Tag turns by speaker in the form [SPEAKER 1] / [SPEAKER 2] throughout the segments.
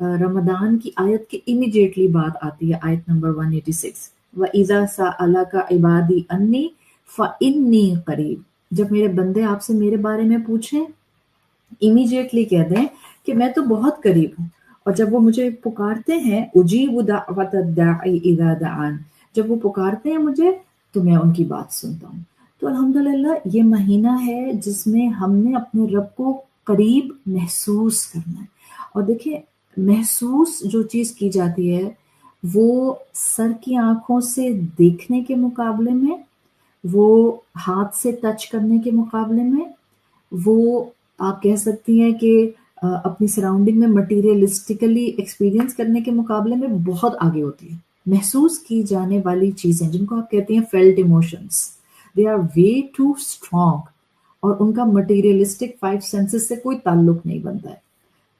[SPEAKER 1] رمضان کی آیت کے امیڈیٹلی بات آتی ہے، آیت نمبر 186، وَإِذَا سَأَلَكَ عِبَادِي أَنِّي فَإِنِّي قَرِيب، جب میرے بندے آپ سے میرے بارے میں پوچھیں امیڈیٹلی کہہ دیں کہ میں تو بہت قریب ہوں، اور جب وہ مجھے پکارتے ہیں اجیب دعوت الداعی اذا دعان، جب وہ پکارتے ہیں مجھے تو میں ان کی بات سنتا ہوں۔ تو الحمدللہ یہ مہینہ ہے جس میں ہم نے اپنے رب کو قریب محسوس کرنا ہے، اور دیکھیں محسوس جو چیز کی جاتی ہے وہ سر کی آنکھوں سے دیکھنے کے مقابلے میں، وہ ہاتھ سے ٹچ کرنے کے مقابلے میں، وہ آپ کہہ سکتی ہیں کہ اپنی سراؤنڈنگ میں مٹیریلسٹکلی ایکسپیرینس کرنے کے مقابلے میں بہت آگے ہوتی ہے۔ محسوس کی جانے والی چیزیں جن کو آپ کہتے ہیں felt emotions, they are way too strong, اور ان کا مٹیریلسٹک فائیو سینسز سے کوئی تعلق نہیں بنتا ہے۔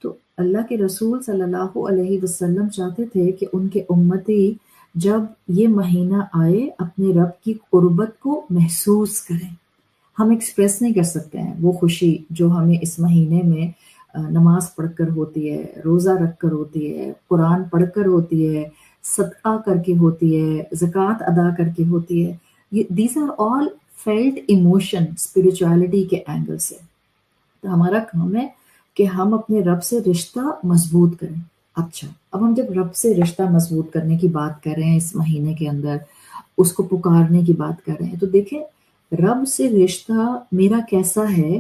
[SPEAKER 1] تو اللہ کے رسول صلی اللہ علیہ وسلم چاہتے تھے کہ ان کے امتی جب یہ مہینہ آئے اپنے رب کی قربت کو محسوس کریں۔ ہم ایکسپریس نہیں کر سکتے ہیں وہ خوشی جو ہمیں اس مہینے میں نماز پڑھ کر ہوتی ہے، روزہ رکھ کر ہوتی ہے، قرآن پڑھ کر ہوتی ہے، صدقہ کر کے ہوتی ہے، زکوٰۃ ادا کر کے ہوتی ہے۔ These are all felt emotion spirituality کے اینگل سے۔ تو ہمارا کام ہے کہ ہم اپنے رب سے رشتہ مضبوط کریں۔ اچھا، اب ہم جب رب سے رشتہ مضبوط کرنے کی بات کر رہے ہیں اس مہینے کے اندر، اس کو پکارنے کی بات کر رہے ہیں، تو دیکھیں رب سے رشتہ میرا کیسا ہے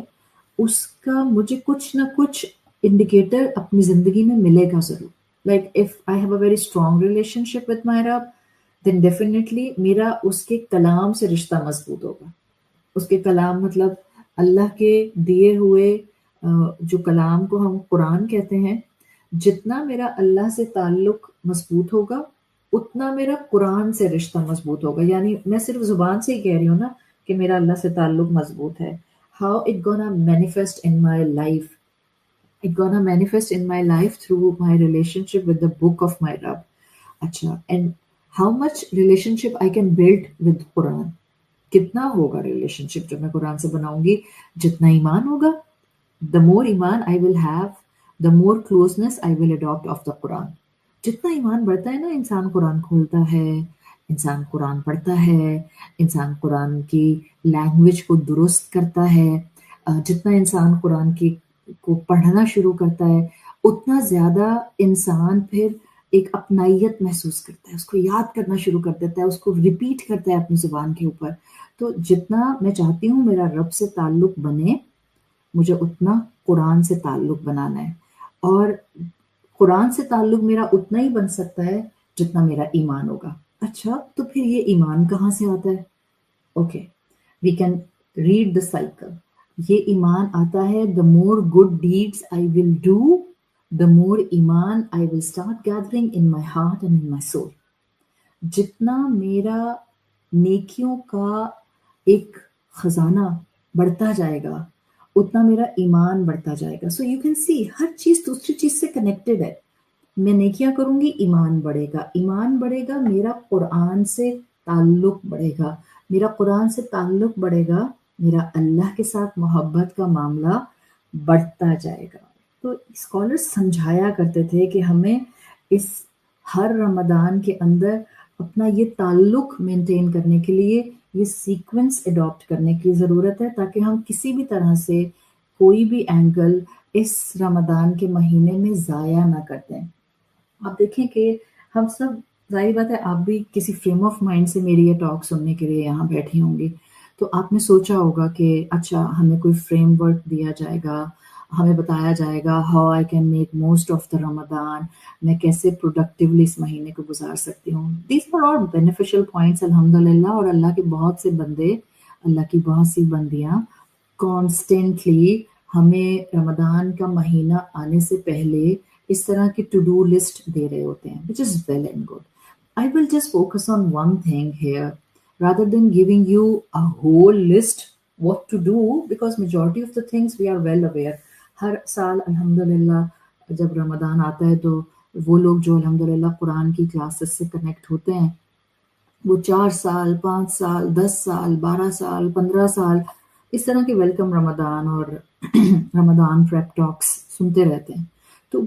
[SPEAKER 1] اس کا مجھے کچھ نہ کچھ انڈیکیٹر اپنی زندگی میں ملے گا ضرور۔ Like if I have a very strong relation ship with my رب، دین ڈیفینیٹلی میرا اس کے کلام سے رشتہ مضبوط ہوگا۔ اس کے کلام مطلب اللہ کے دیے ہوئے جو کلام کو ہم قرآن کہتے ہیں، جتنا میرا اللہ سے تعلق مضبوط ہوگا اتنا میرا قرآن سے رشتہ مضبوط ہوگا۔ یعنی میں صرف زبان سے ہی کہہ رہی ہوں نا کہ میرا اللہ سے تعلق مضبوط ہے۔ How it gonna manifest in my life? It gonna manifest in my life through my relationship with the book of my Rabb. اچھا، and how much relationship I can build with Quran? کتنا ہوگا relation شپ جو میں قرآن سے بناؤں گی؟ جتنا ایمان ہوگا، the more ایمان I will have, the more closeness I will adopt of the Quran. جتنا ایمان بڑھتا ہے نا، انسان قرآن کھولتا ہے، انسان قرآن پڑھتا ہے، انسان قرآن کی لینگویج کو درست کرتا ہے، جتنا انسان قرآن کو پڑھنا شروع کرتا ہے اتنا زیادہ انسان پھر ایک اپنائیت محسوس کرتا ہے، اس کو یاد کرنا شروع کر دیتا ہے، اس کو ریپیٹ کرتا ہے اپنی زبان کے اوپر۔ تو جتنا میں چاہتی ہوں میرا رب سے تعلق بنے، مجھے اتنا قرآن سے تعلق بنانا ہے، اور قرآن سے تعلق میرا اتنا ہی بن سکتا ہے جتنا میرا ایمان ہوگا۔ اچھا، تو پھر یہ ایمان کہاں سے آتا ہے؟ Okay, we can read the cycle. یہ ایمان آتا ہے the more good deeds I will do, the more ایمان I will start gathering in my heart and in my soul۔ جتنا میرا نیکیوں کا ایک خزانہ بڑھتا جائے گا اتنا میرا ایمان بڑھتا جائے گا۔ سو یو کین سی ہر چیز دوسری چیز سے کنیکٹڈ ہے۔ میں نیکیاں کروں گی، ایمان بڑھے گا، ایمان بڑھے گا، میرا قرآن سے تعلق بڑھے گا، میرا قرآن سے تعلق بڑھے گا، میرا اللہ کے ساتھ محبت کا معاملہ بڑھتا جائے گا۔ تو اسکالرز سمجھایا کرتے تھے کہ ہمیں اس ہر رمضان کے اندر اپنا یہ تعلق مینٹین کرنے کے لیے یہ سیکوینس اڈاپٹ کرنے کی ضرورت ہے، تاکہ ہم کسی بھی طرح سے کوئی بھی اینگل اس رمضان کے مہینے میں ضائع نہ کر دیں۔ آپ دیکھیں کہ ہم سب، ظاہر بات ہے آپ بھی کسی فریم آف مائنڈ سے میری یہ ٹاک سننے کے لیے یہاں بیٹھی ہوں گی، تو آپ نے سوچا ہوگا کہ اچھا ہمیں کوئی فریم ورک دیا جائے گا، ہمیں بتایا جائے گا how I can make most of the Ramadan, میں کیسے پروڈکٹیولی اس مہینے کو گزار سکتی ہوں۔ These are all beneficial points الحمدللہ، اور اللہ کے بہت سے بندے، اللہ کی بہت سی بندیاں کانسٹینٹلی ہمیں رمضان کا مہینہ آنے سے پہلے اس طرح کی ٹو ڈو لسٹ دے رہے ہوتے ہیں، which is well and good. I will just focus on one thing here rather than giving you a whole list what to do, because majority of the things we are well aware. ہر سال الحمدللہ جب رمضان آتا ہے تو وہ لوگ جو الحمدللہ قرآن کی کلاسز سے کنیکٹ ہوتے ہیں وہ 4 سال 5 سال 10 سال 12 سال 15 سال اس طرح کے ویلکم رمضان اور رمضان پریپ ٹاکس سنتے رہتے ہیں۔ تو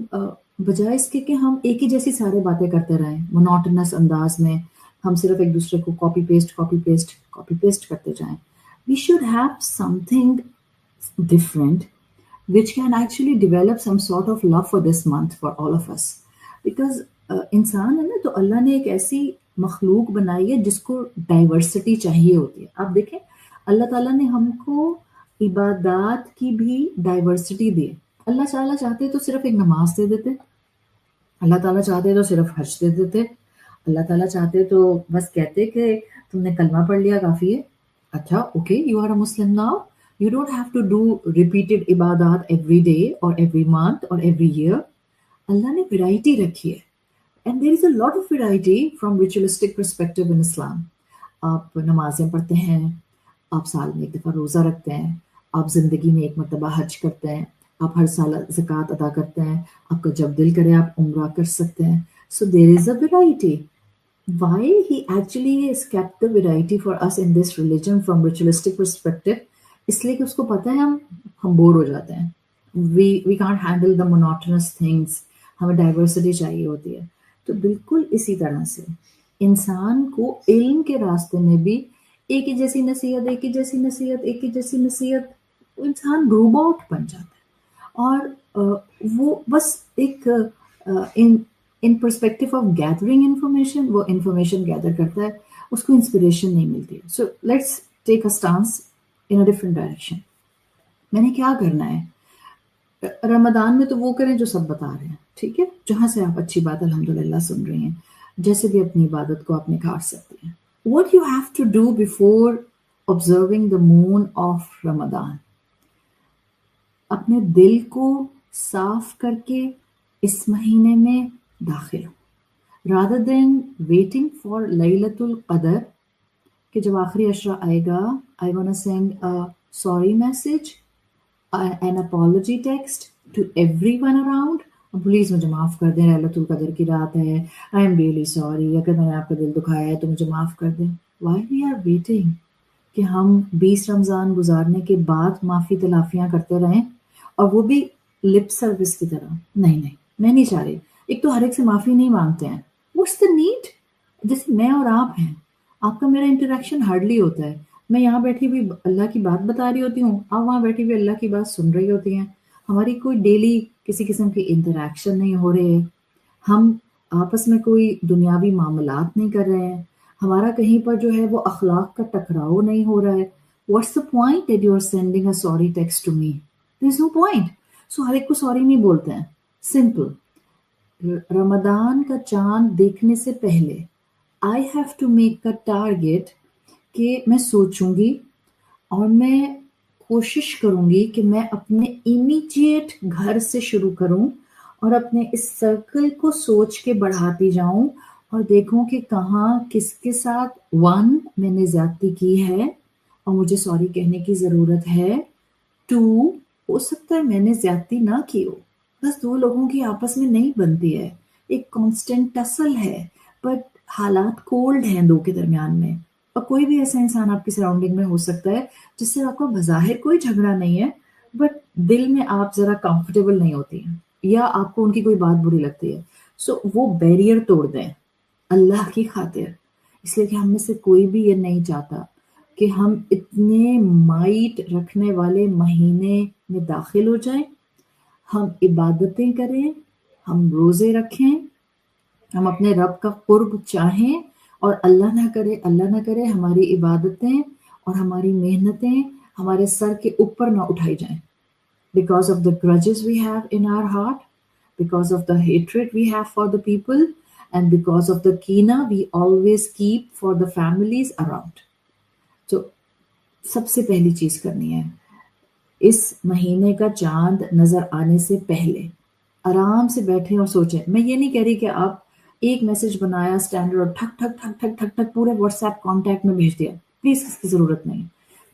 [SPEAKER 1] بجائے اس کے کہ ہم ایک ہی جیسی سارے باتیں کرتے رہیں مونوٹنس انداز میں، ہم صرف ایک دوسرے کو کاپی پیسٹ کرتے جائیں. We should have something different which can actually develop some sort of love for this month for all of us. Because انسان ہے نا تو اللہ نے ایک ایسی مخلوق بنائی ہے جس کو ڈائیورسٹی چاہیے ہوتی ہے. آپ دیکھیں اللہ تعالیٰ نے ہم کو عبادات کی بھی ڈائیورسٹی دی ہے. اللہ تعالیٰ چاہتے تو صرف ایک نماز دے دیتے، اللہ تعالیٰ چاہتے تو صرف حج دے دیتے، اللہ تعالیٰ چاہتے تو بس کہتے کہ تم نے کلمہ پڑھ لیا کافی ہے. اچھا okay you are a Muslim now, you don't have to do repeated عبادات ایوری ڈے اور ایوری منتھ اور ایوری ایئر. اللہ نے ویرائٹی رکھی ہے and there is a lot of variety from ritualistic perspective in Islam. آپ نمازیں پڑھتے ہیں، آپ سال میں ایک دفعہ روزہ رکھتے ہیں، آپ زندگی میں ایک مرتبہ حج کرتے ہیں، آپ ہر سال زکوٰۃ ادا کرتے ہیں، آپ کا جب دل کرے آپ عمرہ کر سکتے ہیں. So there is a variety. Why he actually has kept the variety for us in this religion from ritualistic perspective اس لیے کہ اس کو پتہ ہے ہم بور ہو جاتے ہیں. we can't handle the monotonous things. ہمیں ڈائیورسٹی چاہیے ہوتی ہے. تو بالکل اسی طرح سے انسان کو علم کے راستے میں بھی ایک ہی جیسی نصیحت انسان روبوٹ بن جاتا ہے. اور وہ بس ایک ان پرسپیکٹو آف گیدرنگ انفارمیشن وہ انفارمیشن گیدر کرتا ہے، اس کو انسپریشن نہیں ملتی. So let's take a stance in a different direction. میں نے کیا کرنا ہے رمضان میں؟ تو وہ کریں جو سب بتا رہے ہیں، ٹھیک ہے، جہاں سے آپ اچھی بات الحمدللہ سن رہی ہیں، جیسے بھی اپنی عبادت کو آپ نکھار سکتی ہیں. What you have to do before observing the moon of Ramadan، اپنے دل کو صاف کر کے اس مہینے میں داخل ہو، rather than waiting for لیلۃ القدر کہ جب آخری عشرہ آئے گا I wanna send a sorry message, an apology text to everyone around. Please مجھے معاف کر دیں، لیلۃ القدر کی رات ہے، I am really sorry، اگر میں نے آپ کا دل دکھایا ہے تو مجھے معاف کر دیں. Why we are waiting کہ ہم 20 رمضان گزارنے کے بعد معافی تلافیاں کرتے رہیں، اور وہ بھی لپ سروس کی طرح؟ نہیں میں نہیں چاہ رہی. ایک تو ہر ایک سے معافی نہیں مانگتے ہیں. What's the need؟ جیسے میں اور آپ ہیں، آپ کا میرا انٹریکشن ہارڈلی ہوتا ہے. میں یہاں بیٹھی بھی اللہ کی بات بتا رہی ہوتی ہوں، آپ وہاں بیٹھی بھی اللہ کی بات سن رہی ہوتی ہیں. ہماری کوئی ڈیلی کسی قسم کی انٹریکشن نہیں ہو رہے ہے، ہم آپس میں کوئی دنیاوی معاملات نہیں کر رہے ہیں، ہمارا کہیں پر جو ہے وہ اخلاق کا ٹکراؤ نہیں ہو رہا ہے. What's the point that you are sending a sorry text to me؟ There's no point. سو ہر ایک کو سوری نہیں بولتے ہیں. سمپل. رمضان کا چاند دیکھنے سے پہلے I have to make a target کہ میں سوچوں گی اور میں کوشش کروں گی کہ میں اپنے امیجیٹ گھر سے شروع کروں اور اپنے اس سرکل کو سوچ کے بڑھاتی جاؤں اور دیکھوں کہ کہاں کس کے ساتھ میں نے زیادتی کی ہے اور مجھے سوری کہنے کی ضرورت ہے. 2 ہو سکتا ہے میں نے زیادتی نہ کی ہو، بس 2 لوگوں کی آپس میں نہیں بنتی ہے، ایک کانسٹنٹ ٹسل ہے، بٹ حالات کولڈ ہیں 2 کے درمیان میں. اور کوئی بھی ایسا انسان آپ کی سراؤنڈنگ میں ہو سکتا ہے جس سے آپ کو بظاہر کوئی جھگڑا نہیں ہے، بٹ دل میں آپ ذرا کمفرٹیبل نہیں ہوتی ہیں یا آپ کو ان کی کوئی بات بری لگتی ہے. سو وہ بیریئر توڑ دیں اللہ کی خاطر، اس لیے کہ ہم میں سے کوئی بھی یہ نہیں چاہتا کہ ہم اتنے مائٹ رکھنے والے مہینے میں داخل ہو جائیں. ہم عبادتیں کریں، ہم روزے رکھیں، ہم اپنے رب کا قرب چاہیں، اور اللہ نہ کرے ہماری عبادتیں اور ہماری محنتیں ہمارے سر کے اوپر نہ اٹھائی جائیں because of the grudges we have in our heart, because of the hatred we have for the people, and because of the kina we always keep for the families around. تو سب سے پہلی چیز کرنی ہے، اس مہینے کا چاند نظر آنے سے پہلے آرام سے بیٹھیں اور سوچیں. میں یہ نہیں کہہ رہی کہ آپ ایک میسج بنایا اسٹینڈرڈ اور ٹھک ٹھک ٹھک ٹھک ٹھک ٹھک پورے واٹس ایپ کانٹیکٹ میں بھیج دیا. پلیز اس کی ضرورت نہیں.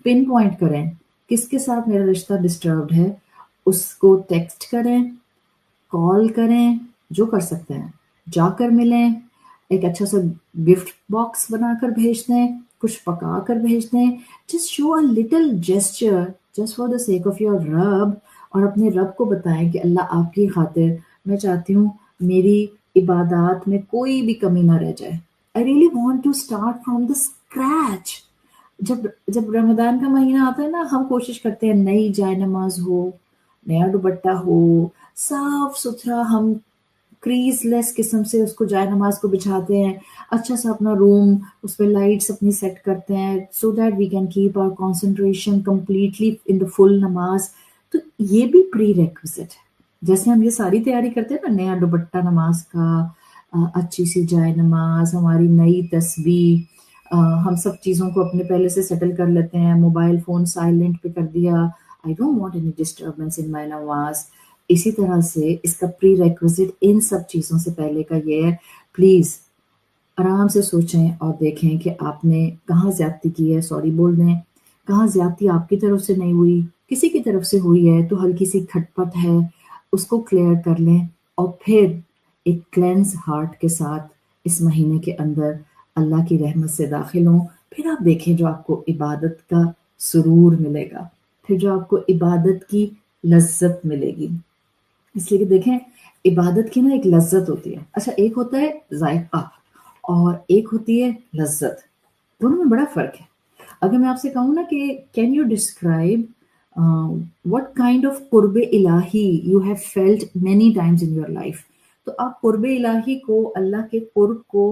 [SPEAKER 1] پن پوائنٹ کریں کس کے ساتھ میرا رشتہ ڈسٹربڈ ہے، اس کو ٹیکسٹ کریں، کال کریں، جو کر سکتے ہیں، جا کر ملیں، ایک اچھا سا گفٹ باکس بنا کر بھیج دیں، کچھ پکا کر بھیج دیں. Just show a little gesture just for the sake of your رب، اور اپنے رب کو بتائیں کہ اللہ آپ کی خاطر میں چاہتی ہوں میری عبادات میں کوئی بھی کمی نہ رہ جائے. I really want to start from the scratch. جب رمضان کا مہینہ آتا ہے نا، ہم کوشش کرتے ہیں نئی جائے نماز ہو، نیا دوپٹہ ہو، صاف ستھرا، ہم کریز لیس قسم سے اس کو جائے نماز کو بچھاتے ہیں، اچھا سا اپنا روم اس پہ لائٹس اپنی سیٹ کرتے ہیں so that we can keep our concentration completely in the full نماز. تو یہ بھی پری ریکوزٹ ہے. جیسے ہم یہ ساری تیاری کرتے ہیں نا، نیا دوپٹہ نماز کا، اچھی سی جائے نماز، ہماری نئی تسبیح، ہم سب چیزوں کو اپنے پہلے سے سیٹل کر لیتے ہیں، موبائل فون سائلنٹ پہ کر دیا. I don't want any disturbance in my نماز. اسی طرح سے اس کا پری ریکوزٹ ان سب چیزوں سے پہلے کا یہ ہے، پلیز آرام سے سوچیں اور دیکھیں کہ آپ نے کہاں زیادتی کی ہے، سوری بول دیں. کہاں زیادتی آپ کی طرف سے نہیں ہوئی، کسی کی طرف سے ہوئی ہے تو ہلکی سی کھٹ پٹ ہے، اس کو کلیئر کر لیں. اور پھر ایک کلینز ہارٹ کے ساتھ اس مہینے کے اندر اللہ کی رحمت سے داخل ہوں. پھر آپ دیکھیں جو آپ کو عبادت کا سرور ملے گا، پھر جو آپ کو عبادت کی لذت ملے گی. اس لیے کہ دیکھیں عبادت کی نا ایک لذت ہوتی ہے. اچھا، ایک ہوتا ہے ذائقہ اور ایک ہوتی ہے لذت. دونوں میں بڑا فرق ہے. اگر میں آپ سے کہوں نا کہ can you describe what kind of قرب الہی you have felt many times in your life، تو آپ قرب الہی کو، اللہ کے قرب کو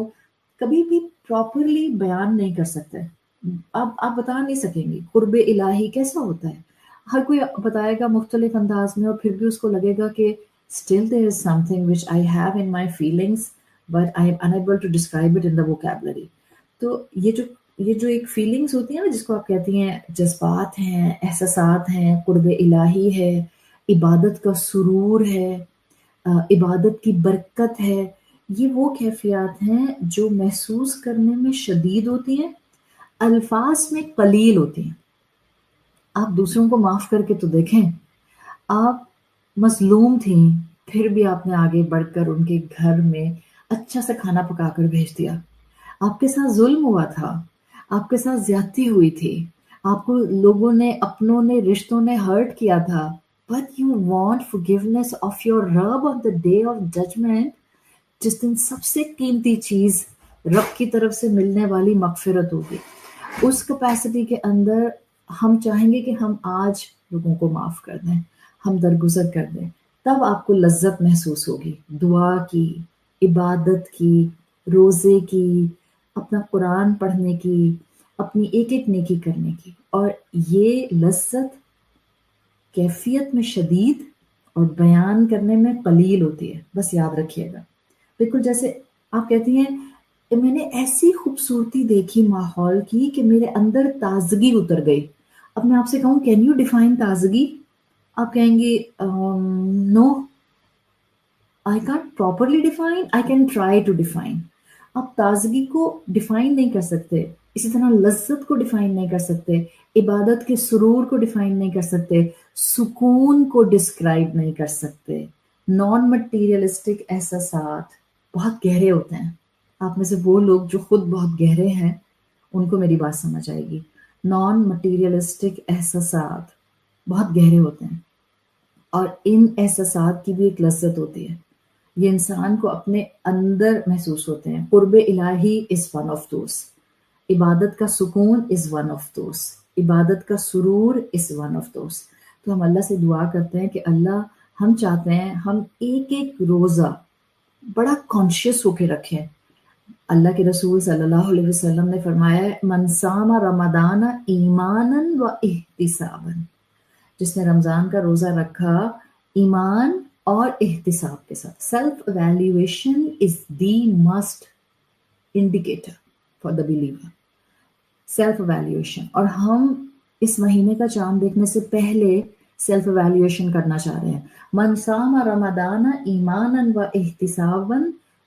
[SPEAKER 1] کبھی بھی پراپرلی بیان نہیں کر سکتے. آپ بتا نہیں سکیں گے قرب الہی کیسا ہوتا ہے. ہر کوئی بتائے گا مختلف انداز میں، اور پھر بھی اس کو لگے گا کہ still there is something which I have in my feelings but I am unable to describe it in the vocabulary. تو یہ جو ایک فیلنگز ہوتی ہیں نا، جس کو آپ کہتی ہیں جذبات ہیں، احساسات ہیں، قرب الہی ہے، عبادت کا سرور ہے، عبادت کی برکت ہے، یہ وہ کیفیات ہیں جو محسوس کرنے میں شدید ہوتی ہیں، الفاظ میں قلیل ہوتی ہیں. آپ دوسروں کو معاف کر کے تو دیکھیں. آپ مظلوم تھیں، پھر بھی آپ نے آگے بڑھ کر ان کے گھر میں اچھا سا کھانا پکا کر بھیج دیا. آپ کے ساتھ ظلم ہوا تھا، آپ کے ساتھ زیادتی ہوئی تھی، آپ کو لوگوں نے، اپنوں نے، رشتوں نے ہرٹ کیا تھا، but you want forgiveness of your رب on the day of judgment. جس دن سب سے قیمتی چیز رب کی طرف سے ملنے والی مغفرت ہوگی، اس کیپیسٹی کے اندر ہم چاہیں گے کہ ہم آج لوگوں کو معاف کر دیں، ہم درگزر کر دیں. تب آپ کو لذت محسوس ہوگی دعا کی، عبادت کی، روزے کی، اپنا قرآن پڑھنے کی، اپنی ایک ایک نیکی کرنے کی. اور یہ لذت کیفیت میں شدید اور بیان کرنے میں قلیل ہوتی ہے. بس یاد رکھیے گا. بالکل جیسے آپ کہتی ہیں میں نے ایسی خوبصورتی دیکھی ماحول کی کہ میرے اندر تازگی اتر گئی. اب میں آپ سے کہوں کین یو ڈیفائن تازگی، آپ کہیں گے نو I can't properly define, I can try to define. آپ تازگی کو ڈیفائن نہیں کر سکتے، اسی طرح لذت کو ڈیفائن نہیں کر سکتے، عبادت کے سرور کو ڈیفائن نہیں کر سکتے، سکون کو ڈسکرائب نہیں کر سکتے. نان مٹیریلسٹک احساسات بہت گہرے ہوتے ہیں. آپ میں سے وہ لوگ جو خود بہت گہرے ہیں ان کو میری بات سمجھ آئے گی. نان مٹیریلسٹک احساسات بہت گہرے ہوتے ہیں، اور ان احساسات کی بھی ایک لذت ہوتی ہے. یہ انسان کو اپنے اندر محسوس ہوتے ہیں. قرب الہی از ون آف دوز. عبادت کا سکون از ون آف دوز. عبادت کا سرور از ون آف دوز. تو ہم اللہ سے دعا کرتے ہیں کہ اللہ، ہم چاہتے ہیں ہم ایک ایک روزہ بڑا کانشیس ہو کے رکھیں. اللہ کے رسول صلی اللہ علیہ وسلم نے فرمایا ہے من صام رمضان ایمانا و احتسابا، جس نے رمضان کا روزہ رکھا ایمان اور احتساب کے ساتھ. Self evaluation is they must indicator for the believer. Self evaluation. اور ہم اس مہینے کا چاند دیکھنے سے پہلے سیلف ایویلیویشن کرنا چاہ رہے ہیں. من صام رمضان ایمانا و احتسابا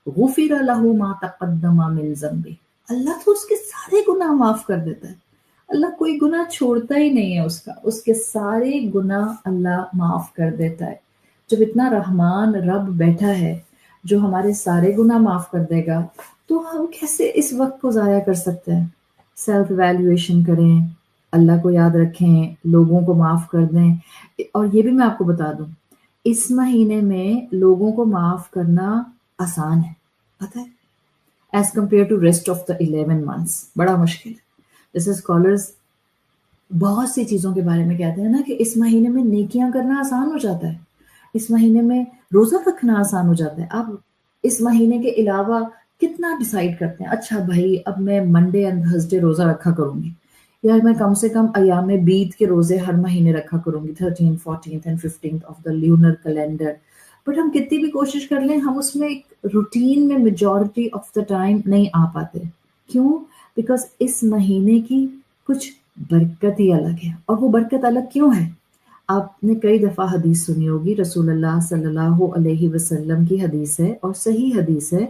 [SPEAKER 1] غفر له ما تقدم من ذنبه. اللہ تو اس کے سارے گناہ معاف کر دیتا ہے. اللہ کوئی گناہ چھوڑتا ہی نہیں ہے اس کا، اس کے سارے گناہ اللہ معاف کر دیتا ہے. جب اتنا رحمان رب بیٹھا ہے جو ہمارے سارے گناہ معاف کر دے گا، تو ہم کیسے اس وقت کو ضائع کر سکتے ہیں؟ سیلف ایویلیویشن کریں، اللہ کو یاد رکھیں، لوگوں کو معاف کر دیں. اور یہ بھی میں آپ کو بتا دوں اس مہینے میں لوگوں کو معاف کرنا آسان ہے، پتہ ہے، as compare to rest of the 11 months بڑا مشکل ہے. جیسے اسکالرز بہت سی چیزوں کے بارے میں کہتے ہیں نا کہ اس مہینے میں نیکیاں کرنا آسان ہو جاتا ہے، اس مہینے میں روزہ رکھنا آسان ہو جاتا ہے. آپ اس مہینے کے علاوہ کتنا ڈیسائیڈ کرتے ہیں، اچھا بھائی اب میں منڈے اینڈ تھرسڈے روزہ رکھا کروں گی، یا میں کم سے کم ایام بیت کے روزے ہر مہینے رکھا کروں گی، 13 14 and 15 of the lunar calendar. But ہم کتنی بھی کوشش کر لیں، ہم اس میں ایک روٹین میں میجورٹی آف دا ٹائم نہیں آ پاتے. کیوں؟ بیکاز اس مہینے کی کچھ برکت ہی الگ ہے. اور وہ برکت الگ کیوں ہے؟ آپ نے کئی دفعہ حدیث سنی ہوگی، رسول اللہ صلی اللہ علیہ وسلم کی حدیث ہے اور صحیح حدیث ہے،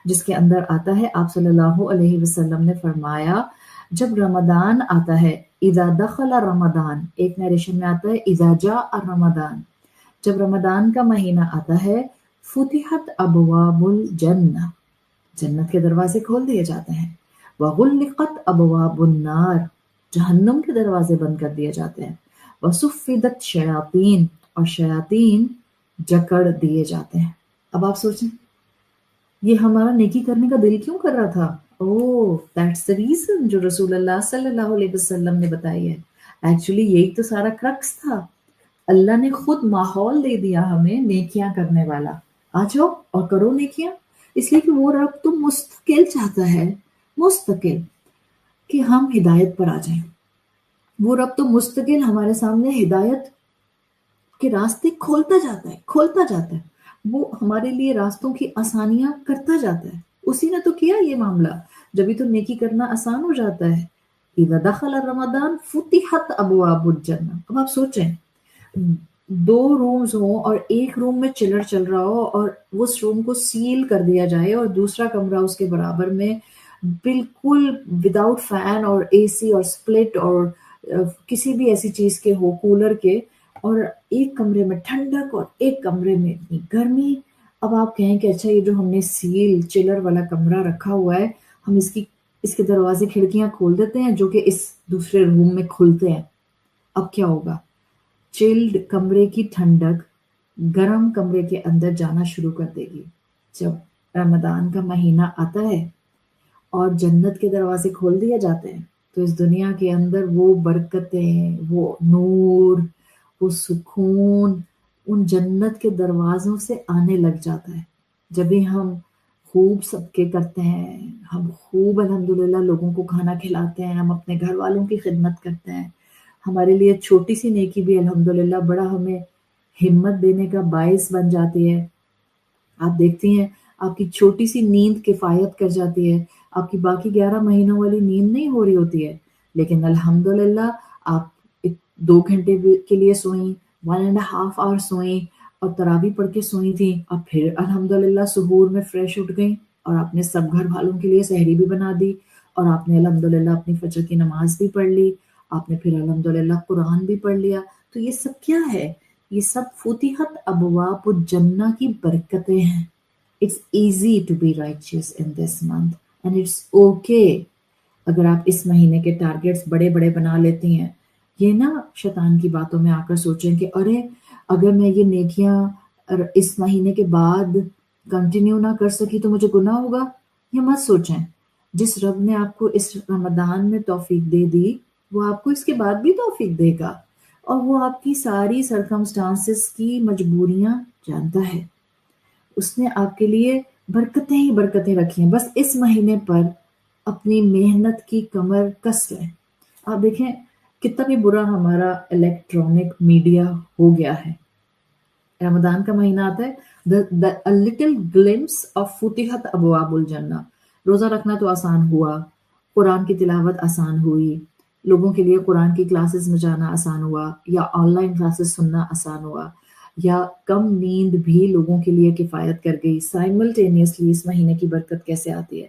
[SPEAKER 1] جس کے اندر آتا ہے آپ صلی اللہ علیہ وسلم نے فرمایا جب رمضان آتا ہے، اذا دخل رمضان، ایک نیریشن میں آتا ہے اذا جاء رمضان، جب رمضان کا مہینہ آتا ہے، فتحت ابواب الجنہ، جنت کے دروازے کھول دیے جاتے ہیں، وغلقت ابواب النار، جہنم کے دروازے بند کر دیے جاتے ہیں، وصفدت شیاطین، اور شیاطین جکڑ دیے جاتے ہیں. اب آپ سوچیں یہ ہمارا نیکی کرنے کا دل کیوں کر رہا تھا؟ دیٹس دا ریزن جو رسول اللہ صلی اللہ علیہ وسلم نے بتائی ہے. ایکچولی یہی تو سارا کرکس تھا. اللہ نے خود ماحول دے دیا ہمیں نیکیاں کرنے والا، آ جاؤ اور کرو نیکیاں. اس لیے کہ وہ رب تو مستقل چاہتا ہے، مستقل، کہ ہم ہدایت پر آ جائیں. وہ رب تو مستقل ہمارے سامنے ہدایت کے راستے کھولتا جاتا ہے، کھولتا جاتا ہے. وہ ہمارے لیے راستوں کی آسانیاں کرتا جاتا ہے. اسی نے تو کیا یہ معاملہ، جبھی تو نیکی کرنا آسان ہو جاتا ہے. اذا دخل رمضان فتحت ابواب الجنہ. اب آپ سوچیں 2 رومز ہوں اور ایک روم میں چلر چل رہا ہو اور اس روم کو سیل کر دیا جائے اور دوسرا کمرہ اس کے برابر میں بالکل وداؤٹ فین اور اے سی اور سپلٹ اور کسی بھی ایسی چیز کے ہو، کولر کے، اور ایک کمرے میں ٹھنڈک اور ایک کمرے میں اتنی گرمی. اب آپ کہیں کہ اچھا یہ جو ہم نے سیل چلر والا کمرہ رکھا ہوا ہے، ہم اس کے دروازے کھڑکیاں کھول دیتے ہیں جو کہ اس دوسرے روم میں کھلتے ہیں. اب کیا ہوگا؟ چلڈ کمرے کی ٹھنڈک گرم کمرے کے اندر جانا شروع کر دے گی. جب رمضان کا مہینہ آتا ہے اور جنت کے دروازے کھول دیے جاتے ہیں تو اس دنیا کے اندر وہ برکتیں، وہ نور، وہ سکون ان جنت کے دروازوں سے آنے لگ جاتا ہے. جب بھی ہم خوب صدقے کرتے ہیں، ہم خوب الحمدللہ لوگوں کو کھانا کھلاتے ہیں، ہم اپنے گھر والوں کی خدمت کرتے ہیں، ہمارے لیے چھوٹی سی نیکی بھی الحمدللہ بڑا ہمیں ہمت دینے کا باعث بن جاتی ہے. آپ دیکھتی ہیں آپ کی چھوٹی سی نیند کفایت کر جاتی ہے. آپ کی باقی 11 مہینوں والی نیند نہیں ہو رہی ہوتی ہے، لیکن الحمدللہ آپ 2 گھنٹے کے لیے سوئیں، 1.5 hour سوئیں اور تراویح پڑھ کے سوئی تھیں، اب پھر الحمدللہ سحور میں فریش اٹھ گئیں اور آپ نے سب گھر والوں کے لیے سحری بھی بنا دی اور آپ نے الحمدللہ اپنی فجر کی نماز بھی پڑھ لی، آپ نے پھر الحمدللہ قرآن بھی پڑھ لیا. تو یہ سب کیا ہے؟ یہ سب فتحت ابواب الجنہ کی برکتیں ہیں. It's easy to be righteous in this month and it's okay اگر آپ اس مہینے کے ٹارگیٹس بڑے بڑے بنا لیتی ہیں. یہ نہ شیطان کی باتوں میں آ کر سوچیں کہ ارے اگر میں یہ نیکیاں اس مہینے کے بعد کنٹینیو نہ کر سکی تو مجھے گناہ ہوگا. یہ مت سوچیں. جس رب نے آپ کو اس رمضان میں توفیق دے دی وہ آپ کو اس کے بعد بھی توفیق دے گا، اور وہ آپ کی ساری سرکمسٹانسز کی مجبوریاں جانتا ہے. اس نے آپ کے لیے برکتیں ہی برکتیں رکھی ہیں. بس اس مہینے پر اپنی محنت کی کمر کس لیں. آپ دیکھیں کتنا بھی برا ہمارا الیکٹرانک میڈیا ہو گیا ہے، رمضان کا مہینہ آتا ہے a little glimpse of فتحت ابواب الجنہ. روزہ رکھنا تو آسان ہوا، قرآن کی تلاوت آسان ہوئی، لوگوں کے لیے قرآن کی کلاسز میں جانا آسان ہوا، یا آن لائن کلاسز سننا آسان ہوا، یا کم نیند بھی لوگوں کے لیے کفایت کر گئی. سائملٹینیسلی اس مہینے کی برکت کیسے آتی ہے؟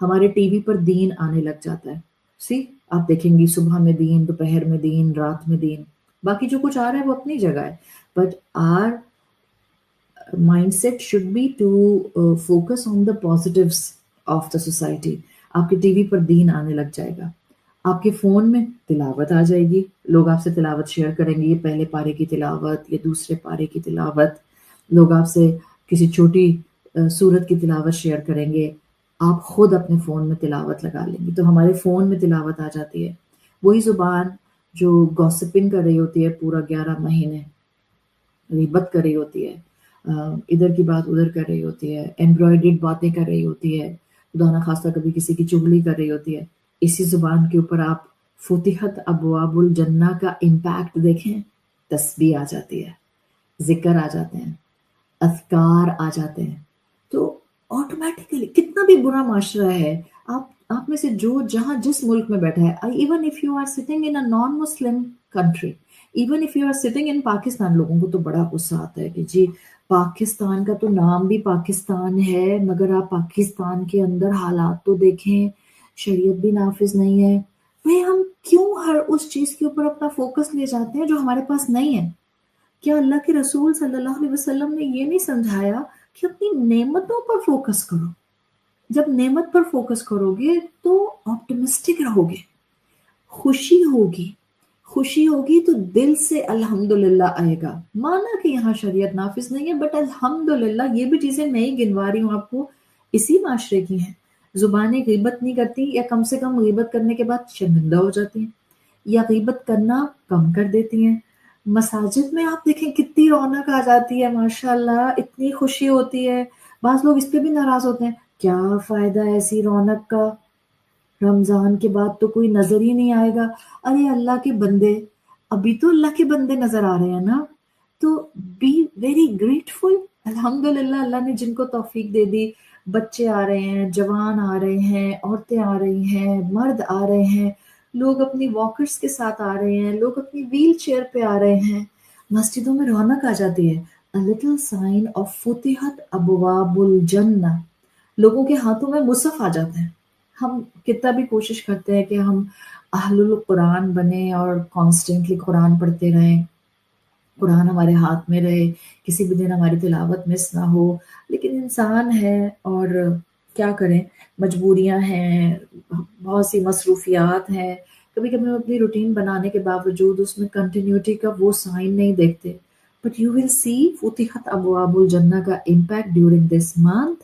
[SPEAKER 1] ہمارے ٹی وی پر دین آنے لگ جاتا ہے. آپ دیکھیں گی صبح میں دین، دوپہر میں دین، رات میں دین، باقی جو کچھ آ رہا ہے وہ اپنی جگہ ہے. But our mindset should be to focus on the positives of the society. آپ کے ٹی وی پر دین آنے لگ جائے گا، آپ کے فون میں تلاوت آ جائے گی، لوگ آپ سے تلاوت شیئر کریں گے، یہ پہلے پارے کی تلاوت، یہ دوسرے پارے کی تلاوت، لوگ آپ سے کسی چھوٹی سورت کی تلاوت شیئر کریں گے، آپ خود اپنے فون میں تلاوت لگا لیں گی، تو ہمارے فون میں تلاوت آ جاتی ہے۔ وہی زبان جو گوسپنگ کر رہی ہوتی ہے پورا 11 مہینے، غیبت کر رہی ہوتی ہے، ادھر کی بات ادھر کر رہی ہوتی ہے، ایمبرائڈڈ باتیں کر رہی ہوتی ہے، خدا نخواستہ کبھی کسی کی چغلی کر رہی ہوتی ہے، اسی زبان کے اوپر آپ فتحت ابواب الجنہ کا امپیکٹ دیکھیں، تسبیح آ جاتی ہے، ذکر آ جاتے ہیں، اذکار آ جاتے ہیں، تو آٹومیٹیکلی کتنا بھی برا معاشرہ ہے، آپ میں سے جو جہاں جس ملک میں بیٹھا ہے، even if you are sitting in a non Muslim country, even if you are sitting in Pakistan, لوگوں کو تو بڑا غصہ آتا ہے کہ جی پاکستان کا تو نام بھی پاکستان ہے، مگر آپ پاکستان کے اندر حالات تو دیکھیں، شریعت بھی نافذ نہیں ہے۔ بھئی ہم کیوں ہر اس چیز کے اوپر اپنا فوکس لے جاتے ہیں جو ہمارے پاس نہیں ہے؟ کیا اللہ کے رسول صلی اللہ علیہ وسلم نے یہ نہیں سمجھایا کہ اپنی نعمتوں پر فوکس کرو؟ جب نعمت پر فوکس کرو گے تو آپٹمسٹک رہو گے، خوشی ہوگی، خوشی ہوگی تو دل سے الحمدللہ آئے گا۔ مانا کہ یہاں شریعت نافذ نہیں ہے، بٹ الحمدللہ یہ بھی چیزیں میں ہی گنوا رہی ہوں آپ کو، اسی معاشرے کی ہیں۔ زبانیں غیبت نہیں کرتی، یا کم سے کم غیبت کرنے کے بعد شرمندہ ہو جاتی ہیں، یا غیبت کرنا کم کر دیتی ہیں۔ مساجد میں آپ دیکھیں کتنی رونق آ جاتی ہے، ماشاءاللہ اتنی خوشی ہوتی ہے۔ بعض لوگ اس پہ بھی ناراض ہوتے ہیں، کیا فائدہ ایسی رونق کا، رمضان کے بعد تو کوئی نظر ہی نہیں آئے گا۔ ارے اللہ کے بندے، ابھی تو اللہ کے بندے نظر آ رہے ہیں نا، تو بی ویری گریٹفل۔ الحمدللہ اللہ نے جن کو توفیق دے دی، بچے آ رہے ہیں، جوان آ رہے ہیں، عورتیں آ رہی ہیں، مرد آ رہے ہیں، لوگ اپنی واکرز کے ساتھ آ رہے ہیں، لوگ اپنی ویل چیئر پہ آ رہے ہیں، مسجدوں میں رونق آ جاتی ہے۔ A little sign of فتحت ابواب الجنہ، لوگوں کے ہاتھوں میں مصحف آ جاتے ہیں۔ ہم کتنا بھی کوشش کرتے ہیں کہ ہم اہل القرآن بنیں اور کانسٹنٹلی قرآن پڑھتے رہیں، قرآن ہمارے ہاتھ میں رہے، کسی بھی دن ہماری تلاوت مس نہ ہو، لیکن انسان ہے اور کیا کریں، مجبوریاں ہیں، بہت سی مصروفیات ہیں، کبھی کبھی ہم اپنی روٹین بنانے کے باوجود اس میں کنٹینیوٹی کا وہ سائن نہیں دیکھتے۔ بٹ یو ول سی فتحت ابواب الجنہ کا impact during this month,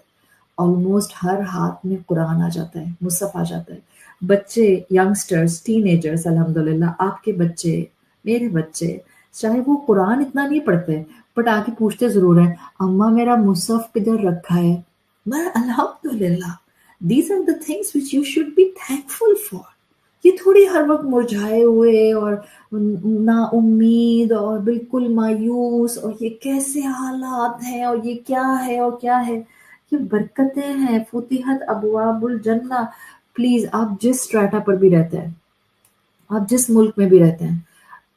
[SPEAKER 1] almost ہر ہاتھ میں قرآن آ جاتا ہے، مصحف آ جاتا ہے۔ بچے، ینگسٹرز، ٹین ایجرز، الحمدللہ آپ کے بچے، میرے بچے، چاہے وہ قرآن اتنا نہیں پڑھتے، بٹ آ کے پوچھتے ضرور ہیں، اماں میرا مصحف کدھر رکھا ہے؟ میں الحمدللہ، these are the things which you should be thankful for. یہ تھوڑی ہر وقت مرجھائے ہوئے اور نا امید اور بالکل مایوس، اور یہ کیسے حالات ہیں اور یہ کیا ہے اور کیا ہے، یہ برکتیں ہیں، فتحت ابواب الجنہ۔ پلیز آپ جس اسٹریٹا پر بھی رہتے ہیں، آپ جس ملک میں بھی رہتے ہیں،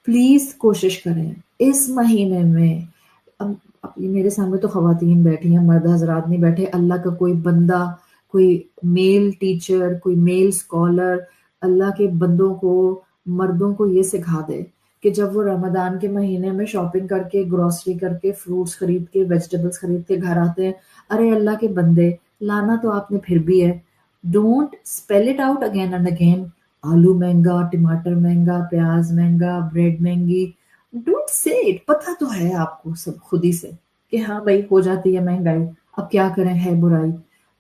[SPEAKER 1] پلیز کوشش کریں اس مہینے میں، اب میرے سامنے تو خواتین بیٹھی ہیں، مرد حضرات نہیں بیٹھے، اللہ کا کوئی بندہ، کوئی میل ٹیچر، کوئی میل اسکالر اللہ کے بندوں کو، مردوں کو یہ سکھا دے کہ جب وہ رمضان کے مہینے میں شاپنگ کر کے، گروسری کر کے، فروٹس خرید کے، ویجیٹیبلز خرید کے گھر آتے ہیں، ارے اللہ کے بندے، لانا تو آپ نے پھر بھی ہے، don't spell it out again and again, آلو مہنگا، ٹماٹر مہنگا، پیاز مہنگا، بریڈ مہنگی، ڈونٹ سے اٹ، پتہ تو ہے آپ کو سب خود ہی سے کہ ہاں بھائی ہو جاتی ہے مہنگائی، اب کیا کریں، ہے برائی،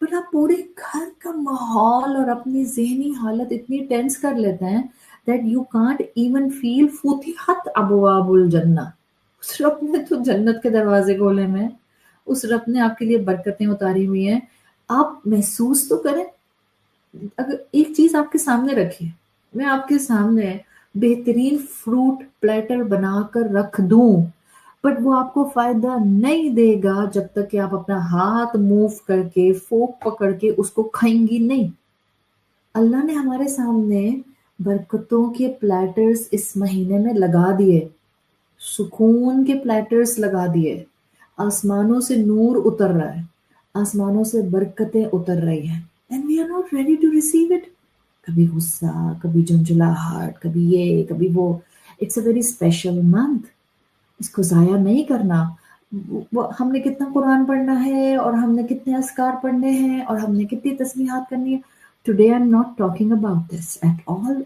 [SPEAKER 1] بٹ آپ پورے گھر کا ماحول اور اپنی ذہنی حالت اتنی ٹینس کر لیتے ہیں that you can't even feel فتحت ابواب الجنہ۔ اس رب نے تو جنت کے دروازے کھولے میں، اس رب نے آپ کے لیے برکتیں اتاری ہوئی ہیں، آپ محسوس تو کریں۔ اگر ایک چیز آپ کے سامنے رکھیے، میں آپ کے سامنے بہترین فروٹ پلیٹر بنا کر رکھ دوں، بٹ وہ آپ کو فائدہ نہیں دے گا جب تک کہ آپ اپنا ہاتھ موو کر کے، فوک پکڑ کے اس کو کھائیں گی نہیں۔ اللہ نے ہمارے سامنے برکتوں کے پلیٹرز اس مہینے میں لگا دیے، سکون کے پلیٹرز لگا دیے، آسمانوں سے نور اتر رہا ہے، آسمانوں سے برکتیں اتر رہی ہیں، and we are not ready to receive it۔ کبھی غصہ، کبھی جھنجھلاہٹ، کبھی یہ، کبھی وہ۔ It's a very special month، اس کو ضائع نہیں کرنا۔ ہم نے کتنا قرآن پڑھنا ہے، اور ہم نے کتنے اذکار پڑھنے ہیں، اور ہم نے کتنی تسبیحات کرنی ہے، Today I'm not talking about this at all.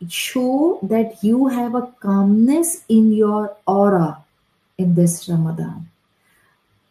[SPEAKER 1] Show that you have a calmness in your aura in this Ramadan.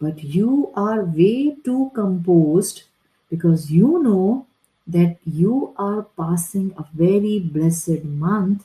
[SPEAKER 1] but you are way too composed because you know that you are passing a very blessed month.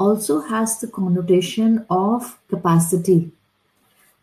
[SPEAKER 1] also has the connotation of capacity.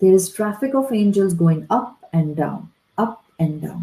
[SPEAKER 1] There is traffic of angels going up and down, up and down.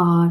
[SPEAKER 1] hour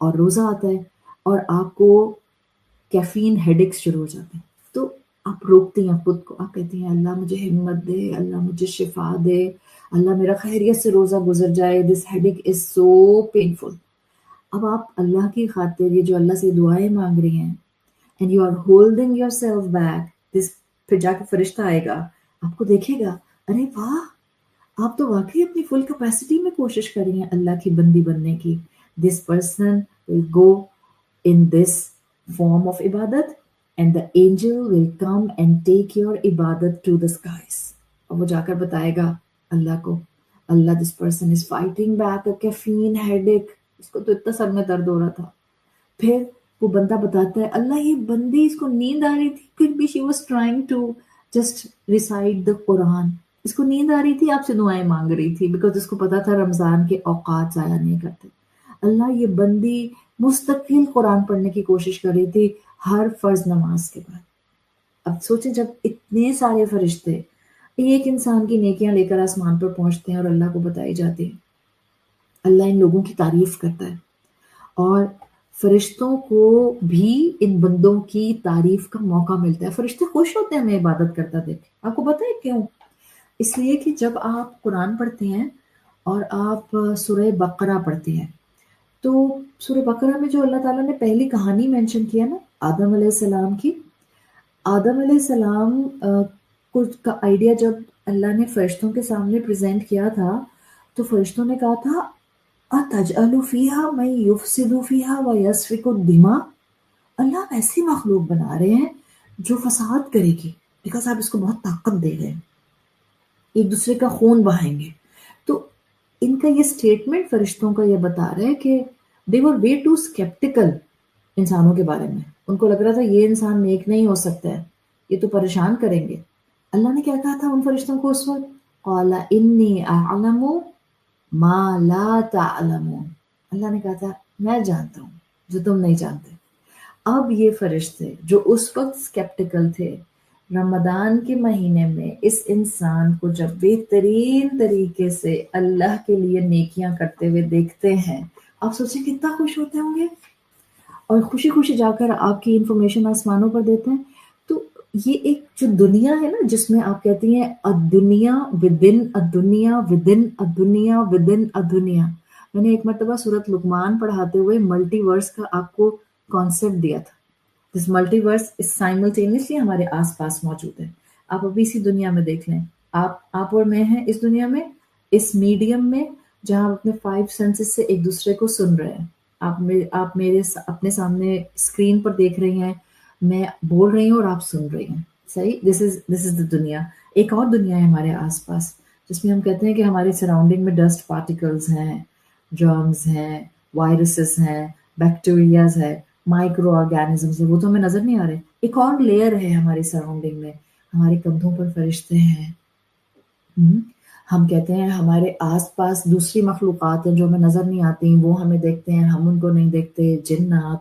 [SPEAKER 1] اور روزہ آتا ہے اور آپ کو caffeine ہیڈیکس شروع ہو جاتے ہیں، تو آپ روکتی ہیں خود کو، آپ کہتی ہیں اللہ مجھے ہمت دے، اللہ مجھے شفا دے، اللہ میرا خیریت سے روزہ گزر جائے، دس ہیڈیک از سو پینفل۔ اب آپ اللہ کی خاطر یہ جو اللہ سے دعائیں مانگ رہی ہیں and you are holding yourself back this, پھر جا کے فرشتہ آئے گا آپ کو دیکھے گا، ارے واہ آپ تو واقعی اپنی فل کیپیسٹی میں کوشش کر رہی ہیں اللہ کی بندی بننے کی. This person will go in this form of ibadat and the angel will come and take your ibadat to the skies. اور وہ جا کر بتائے گا اللہ کو، اللہ this person is fighting back a caffeine headache، اس کو تو اتنا سر میں درد ہو رہا تھا. پھر وہ بندہ بتاتا ہے اللہ یہ بندی اس کو نیند آ رہی تھی، پھر بھی she was trying to just recite the Quran، اس کو نیند آ رہی تھی، آپ سے دعائیں مانگ رہی تھی بیکاز اس کو پتا تھا رمضان کے اوقات ضائع نہیں کرتے. اللہ یہ بندی مستقل قرآن پڑھنے کی کوشش کر رہی تھی ہر فرض نماز کے بعد. اب سوچیں جب اتنے سارے فرشتے ایک انسان کی نیکیاں لے کر آسمان پر پہنچتے ہیں اور اللہ کو بتائی جاتی ہیں، اللہ ان لوگوں کی تعریف کرتا ہے اور فرشتوں کو بھی ان بندوں کی تعریف کا موقع ملتا ہے. فرشتے خوش ہوتے ہیں ہمیں عبادت کرتا دیکھ. آپ کو پتہ ہے کیوں؟ اس لیے کہ جب آپ قرآن پڑھتے ہیں اور آپ سورہ بقرہ پڑھتے ہیں تو سورہ بقرہ میں جو اللہ تعالیٰ نے پہلی کہانی مینشن کیا نا آدم علیہ السلام کی، آدم علیہ السلام کا آئیڈیا جب اللہ نے فرشتوں کے سامنے پریزنٹ کیا تھا تو فرشتوں نے کہا تھا اَتَجْعَلُ فِيهَا مَن يُفْسِدُ فِيهَا وَيَسْفِكُ الدِّمَاءَ، اللہ ایسی مخلوق بنا رہے ہیں جو فساد کرے گی بیکاز آپ اس کو بہت طاقت دے رہے ہیں، ایک دوسرے کا خون بہائیں گے. تو ان کا یہ سٹیٹمنٹ فرشتوں کا یہ بتا رہا ہے کہ they were way too skeptical انسانوں کے بارے میں. ان کو لگ رہا تھا یہ انسان نیک نہیں ہو سکتا ہے، یہ تو پریشان کریں گے. اللہ نے کیا کہا تھا ان فرشتوں کو اس وقت؟ قال انی اعلم ما لا تعلمون، اللہ نے کہا تھا میں جانتا ہوں جو تم نہیں جانتے. اب یہ فرشتے جو اس وقت سکیپٹیکل تھے رمضان کے مہینے میں اس انسان کو جب بہترین طریقے سے اللہ کے لیے نیکیاں کرتے ہوئے دیکھتے ہیں، آپ سوچیں کتنا خوش ہوتے ہوں گے اور خوشی خوشی جا کر آپ کی انفارمیشن آسمانوں پر دیتے ہیں. تو یہ ایک جو دنیا ہے نا جس میں آپ کہتی ہیں الدنیا ودن الدنیا ودن الدنیا ودن الدنیا. میں نے ایک مرتبہ سورۃ لقمان پڑھاتے ہوئے ملٹی ورس کا آپ کو کانسیپٹ دیا تھا. This multi verse us simultaneously ہمارے آس پاس موجود ہے. آپ ابھی اسی دنیا میں دیکھ لیں، آپ اور میں ہیں اس دنیا میں، اس میڈیم میں جہاں آپ اپنے 5 سینسز سے ایک دوسرے کو سن رہے ہیں. آپ میرے اپنے سامنے اسکرین پر دیکھ رہی ہیں، میں بول رہی ہوں اور آپ سن رہی ہیں. صحیح، دس از دا دنیا. ایک اور دنیا ہے ہمارے آس پاس جس میں ہم کہتے ہیں کہ ہمارے سراؤنڈنگ میں ڈسٹ پارٹیکلز ہیں، جرمز ہیں، وائرسز ہیں، بیکٹیریاز ہے، مائکرو آرگینزمز ہیں، وہ تو ہمیں نظر نہیں آ رہے. ایک اور لیئر ہے ہماری سراؤنڈنگ میں، ہمارے کندھوں پر فرشتے ہیں. ہم کہتے ہیں ہمارے آس پاس دوسری مخلوقات ہیں جو ہمیں نظر نہیں آتی، وہ ہمیں دیکھتے ہیں، ہم ان کو نہیں دیکھتے، جنات.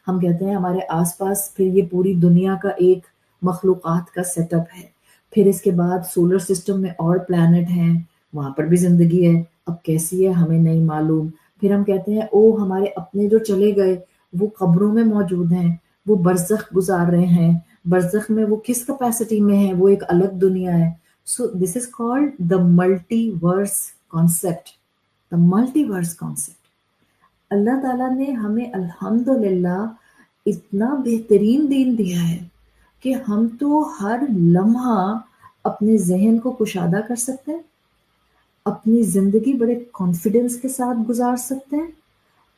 [SPEAKER 1] ہم کہتے ہیں ہمارے آس پاس پھر یہ پوری دنیا کا ایک مخلوقات کا سیٹ اپ ہے. پھر اس کے بعد سولر سسٹم میں اور پلانٹ ہیں، وہاں پر بھی زندگی ہے، اب کیسی ہے ہمیں نہیں معلوم. پھر ہم کہتے ہیں او ہمارے اپنے جو چلے گئے وہ قبروں میں موجود ہیں، وہ برزخ گزار رہے ہیں، برزخ میں وہ کس کیپیسٹی میں ہیں، وہ ایک الگ دنیا ہے. So this is called the multiverse concept. The multiverse concept. اللہ تعالیٰ نے ہمیں الحمدللہ اتنا بہترین دین دیا ہے کہ ہم تو ہر لمحہ اپنے ذہن کو کشادہ کر سکتے ہیں، اپنی زندگی بڑے کانفیڈنس کے ساتھ گزار سکتے ہیں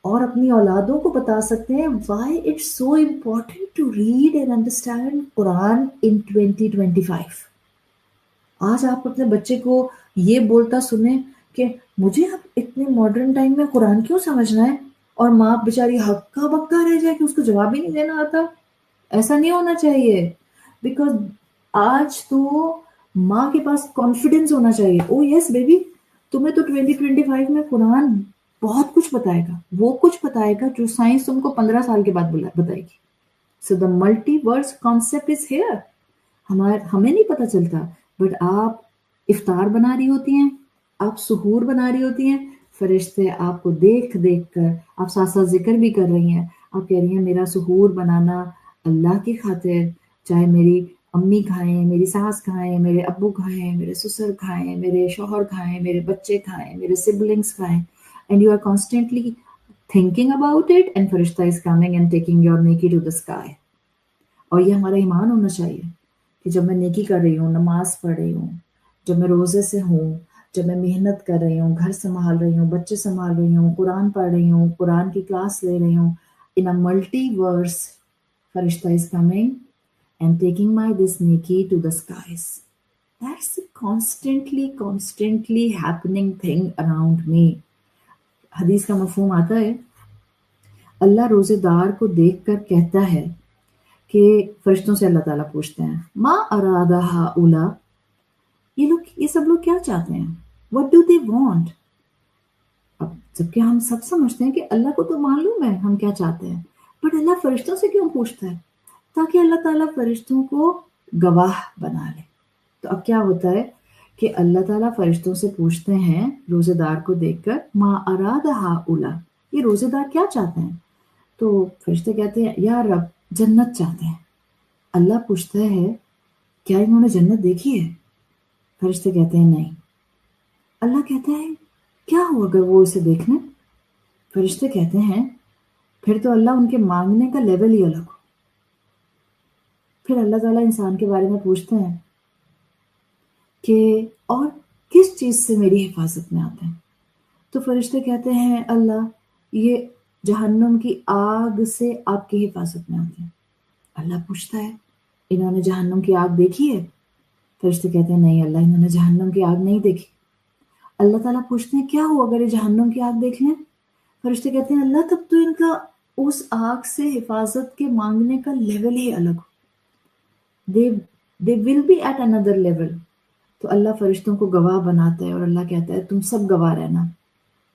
[SPEAKER 1] اور اپنی اولادوں کو بتا سکتے ہیں why it's so important to read and understand Quran in 2025. آج آپ اپنے بچے کو یہ بولتا سنیں کہ مجھے اب اتنے ماڈرن ٹائم میں قرآن کیوں سمجھنا ہے، اور ماں بیچاری ہکا بکا رہ جائے کہ اس کو جواب ہی نہیں دینا آتا. ایسا نہیں ہونا چاہیے بیکاز آج تو ماں کے پاس کانفیڈنس ہونا چاہیے. او یس بیبی، تمہیں تو 2025 میں قرآن بہت کچھ بتائے گا، وہ کچھ بتائے گا جو سائنس تم کو 15 سال کے بعد بتائے گی. So the multiverse concept is here. ہمیں نہیں پتہ چلتا بٹ آپ افطار بنا رہی ہوتی ہیں، آپ سحور بنا رہی ہوتی ہیں، فرشتے آپ کو دیکھ دیکھ کر، آپ ساتھ ساتھ ذکر بھی کر رہی ہیں، آپ کہہ رہی ہیں میرا سحور بنانا اللہ کی خاطر، چاہے میری امی کھائیں، میری ساس کھائیں، میرے ابو کھائیں، میرے سسر کھائیں، میرے شوہر کھائیں، میرے بچے کھائیں، میرے سبلنگس کھائیں، and you are constantly thinking about it and فرشتہ is coming and taking your نیکی to the sky. اور یہ ہمارا ایمان ہونا چاہیے کہ جب میں نیکی کر رہی ہوں، نماز پڑھ رہی ہوں، جب میں روزے سے ہوں، جب میں محنت کر رہی ہوں، گھر سنبھال رہی ہوں، بچے سنبھال رہی ہوں، قرآن پڑھ رہی ہوں، قرآن کی کلاس لے رہی ہوں، in a multiverse فرشتہ is coming and taking my this نیکی to the skies. That's a constantly happening thing around me. حدیث کا مفہوم آتا ہے، اللہ روزے دار کو دیکھ کر کہتا ہے کہ فرشتوں سے اللہ تعالیٰ پوچھتے ہیں ما ارادہ اولا، یہ سب لوگ کیا چاہتے ہیں، what do they want؟ اب جبکہ ہم سب سمجھتے ہیں کہ اللہ کو تو معلوم ہے ہم کیا چاہتے ہیں، بٹ اللہ فرشتوں سے کیوں پوچھتا ہے؟ تاکہ اللہ تعالیٰ فرشتوں کو گواہ بنا لے۔ تو اب کیا ہوتا ہے کہ اللہ تعالیٰ فرشتوں سے پوچھتے ہیں روزے دار کو دیکھ کر ما ارادہ اولا، یہ روزے دار کیا چاہتے ہیں؟ تو فرشتے کہتے ہیں یا رب جنت چاہتے ہیں۔ اللہ پوچھتا ہے کیا انہوں نے جنت دیکھی ہے؟ فرشتے کہتے ہیں نہیں۔ اللہ کہتا ہے کیا ہو اگر وہ اسے دیکھ لیں؟ فرشتے کہتے ہیں پھر تو اللہ ان کے مانگنے کا لیول ہی الگ ہو۔ پھر اللہ تعالیٰ انسان کے بارے میں پوچھتے ہیں کہ اور کس چیز سے میری حفاظت میں آتے ہیں؟ تو فرشتے کہتے ہیں اللہ یہ جہنم کی آگ سے آپ کی حفاظت میں آتے ہیں۔ اللہ پوچھتا ہے انہوں نے جہنم کی آگ دیکھی ہے؟ فرشتے کہتے ہیں نہیں اللہ انہوں نے جہنم کی آگ نہیں دیکھی۔ اللہ تعالیٰ پوچھتے ہیں کیا ہو اگر یہ جہنم کی آگ دیکھ لیں؟ فرشتے کہتے ہیں اللہ تب تو ان کا اس آگ سے حفاظت کے مانگنے کا لیول ہی الگ ہو۔ They will be at another level۔ تو اللہ فرشتوں کو گواہ بناتا ہے اور اللہ کہتا ہے تم سب گواہ رہنا،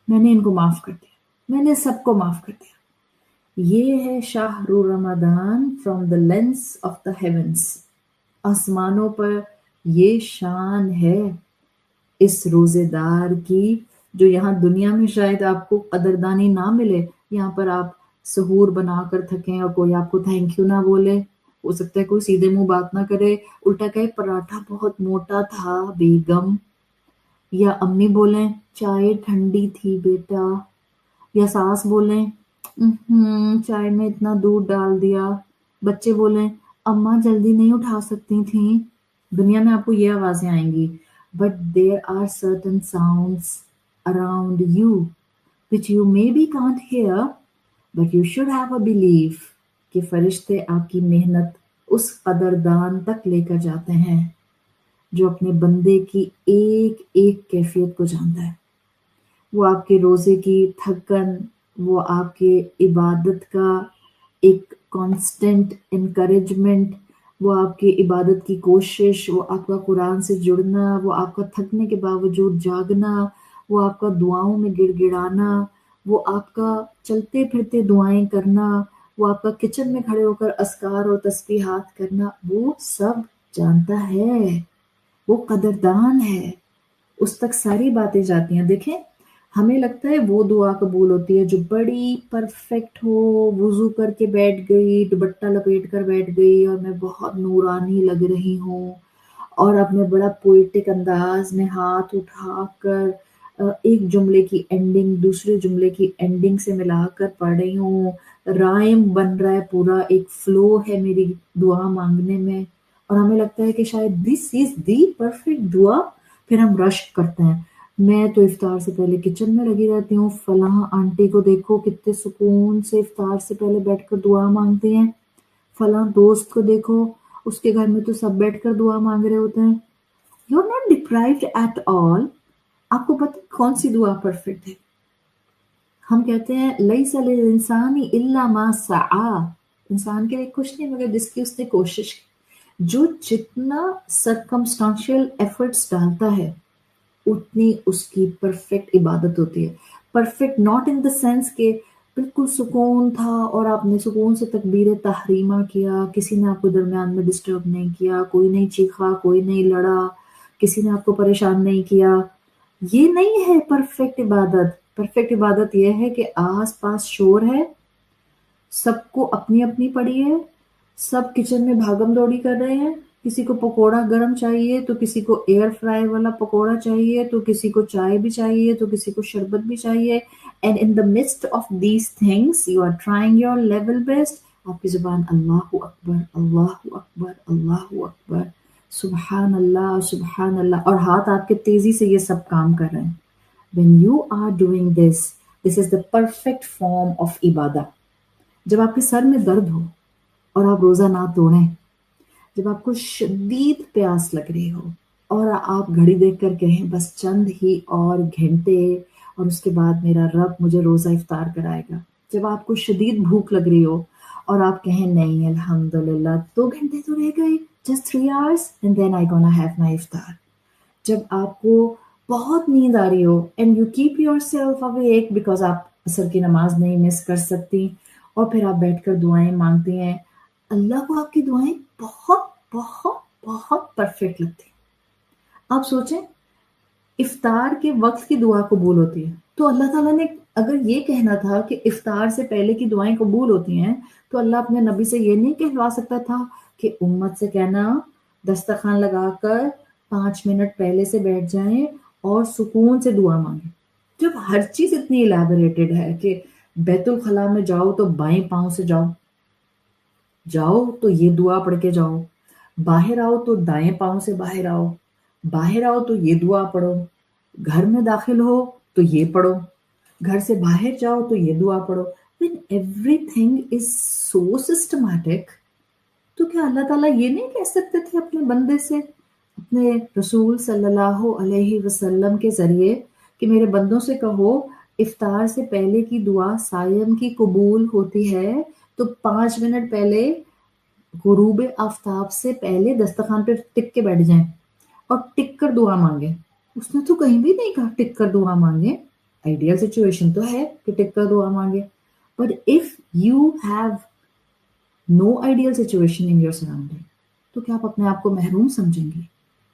[SPEAKER 1] میں نے ان کو معاف کر دیا، میں نے سب کو معاف کر دیا۔ یہ ہے شہر رمضان from the lens of the heavens۔ آسمانوں پر یہ شان ہے اس روزے دار کی، جو یہاں دنیا میں شاید آپ کو قدردانی نہ ملے، یہاں پر آپ سحور بنا کر تھکیں اور کوئی آپ کو تھینک یو نہ بولے، ہو سکتا ہے کوئی سیدھے منہ بات نہ کرے، الٹا کہے پراٹھا بہت موٹا تھا بیگم، یا امی بولیں چائے ٹھنڈی تھی بیٹا، یا ساس بولیں چائے میں اتنا دودھ ڈال دیا، بچے بولیں اماں جلدی نہیں اٹھا سکتی تھیں۔ دنیا میں آپ کو یہ آوازیں آئیں گی، but there are certain sounds around you which you maybe can't hear but you should have a belief کہ فرشتے آپ کی محنت اس قدردان تک لے کر جاتے ہیں جو اپنے بندے کی ایک ایک کیفیت کو جانتا ہے۔ وہ آپ کے روزے کی تھکن، وہ آپ کے عبادت کا ایک کانسٹنٹ انکریجمنٹ، وہ آپ کی عبادت کی کوشش، وہ آپ کا قرآن سے جڑنا، وہ آپ کا تھکنے کے باوجود جاگنا، وہ آپ کا دعاؤں میں گڑ گڑانا، وہ آپ کا چلتے پھرتے دعائیں کرنا، وہ آپ کا کچن میں کھڑے ہو کر اذکار اور تسبیحات کرنا، وہ سب جانتا ہے، وہ قدردان ہے، اس تک ساری باتیں جاتی ہیں۔ دیکھیں ہمیں لگتا ہے وہ دعا قبول ہوتی ہے جو بڑی پرفیکٹ ہو، وضو کر کے بیٹھ گئی، دوپٹہ لپیٹ کر بیٹھ گئی اور میں بہت نورانی لگ رہی ہوں، اور اپنے بڑا پوئٹک انداز میں ہاتھ اٹھا کر ایک جملے کی اینڈنگ دوسرے جملے کی اینڈنگ سے ملا کر پڑھ رہی ہوں، رائم بن رہا ہے، پورا ایک فلو ہے میری دعا مانگنے میں، اور ہمیں لگتا ہے کہ شاید دس از دی پرفیکٹ دعا۔ پھر ہم رش کرتے ہیں، میں تو افطار سے پہلے کچن میں لگی رہتی ہوں، فلاں آنٹی کو دیکھو کتنے سکون سے افطار سے پہلے بیٹھ کر دعا مانگتے ہیں، فلاں دوست کو دیکھو اس کے گھر میں تو سب بیٹھ کر دعا مانگ رہے ہوتے ہیں۔ You are not deprived at all. آپ کو پتہ کون سی دعا پرفیکٹ ہے؟ ہم کہتے ہیں لیس للانسان الا ما سعی، انسان کے لیے کچھ نہیں مگر جس کی اس نے کوشش کی۔ جو جتنا سرکمسٹانشل ایفرٹس ڈالتا ہے اتنی اس کی پرفیکٹ عبادت ہوتی ہے۔ Perfect not in the sense کہ بالکل سکون تھا اور آپ نے سکون سے تکبیر تحریمہ کیا، کسی نے آپ کو درمیان میں ڈسٹرب نہیں کیا، کوئی نہیں چیخا، کوئی نہیں لڑا، کسی نے آپ کو پریشان نہیں کیا، یہ نہیں ہے پرفیکٹ عبادت۔ پرفیکٹ عبادت یہ ہے کہ آس پاس شور ہے، سب کو اپنی اپنی پڑی ہے، سب کچن میں بھاگم دوڑی کر رہے ہیں، کسی کو پکوڑا گرم چاہیے تو کسی کو ایئر فرائی والا پکوڑا چاہیے تو کسی کو چائے بھی چاہیے تو کسی کو شربت بھی چاہیے. And in the midst of these things you are trying your level best. آپ کی زبان اللہ اکبر اللہ اکبر اللہ اکبر، سبحان اللہ، اور ہاتھ آپ کے تیزی سے یہ سب کام کر رہے ہیں. when you are doing this is the perfect form of Ubadah. جب آپ کے سر میں درد ہو اور آپ روزہ نہ توڑیں، جب آپ کو شدید پیاس لگ رہی ہو اور آپ گھڑی دیکھ کر کہیں بس چند ہی اور گھنٹے اور اس کے بعد میرا رب مجھے روزہ افطار کرائے گا، جب آپ کو شدید بھوک لگ رہی ہو اور آپ کہیں نہیں الحمدللہ 2 گھنٹے تو رہ گئے، just 3 hours and then I gonna have my iftar. جب آپ کو بہت نیند آ رہی ہو and you keep yourself awake because آپ عصر کی نماز نہیں مس کر سکتی، اور پھر آپ بیٹھ کر دعائیں مانگتی ہیں، اللہ کو آپ کی دعائیں بہت بہت بہت پرفیکٹ لگتی ہیں. آپ سوچیں افطار کے وقت کی دعا قبول ہوتی ہے، تو اللہ تعالیٰ نے اگر یہ کہنا تھا کہ افطار سے پہلے کی دعائیں قبول ہوتی ہیں تو اللہ اپنے نبی سے یہ نہیں کہلوا سکتا تھا کہ امت سے کہنا دسترخوان لگا کر 5 منٹ پہلے سے بیٹھ جائیں اور سکون سے دعا مانگیں. جب ہر چیز اتنی الیبوریٹڈ ہے کہ بیت الخلاء میں جاؤ تو بائیں پاؤں سے جاؤ تو یہ دعا پڑھ کے جاؤ، باہر آؤ تو دائیں پاؤں سے باہر آؤ، باہر آؤ تو یہ دعا پڑھو، گھر میں داخل ہو تو یہ پڑھو، گھر سے باہر جاؤ تو یہ دعا پڑھو. when everything is so systematic تو کیا اللہ تعالیٰ یہ نہیں کہہ سکتے تھے اپنے بندے سے، اپنے رسول صلی اللہ علیہ وسلم کے ذریعے کہ میرے بندوں سے کہو افطار سے پہلے کی دعا صائم کی قبول ہوتی ہے تو 5 منٹ پہلے غروب آفتاب سے پہلے دسترخوان پہ ٹک کے بیٹھ جائیں اور ٹک کر دعا مانگیں. اس نے تو کہیں بھی نہیں کہا ٹک کر دعا مانگیں. آئیڈیل سچویشن تو ہے کہ ٹک کر دعا مانگے، but if you have no ideal situation in your surrounding تو کیا آپ اپنے آپ کو محروم سمجھیں گے؟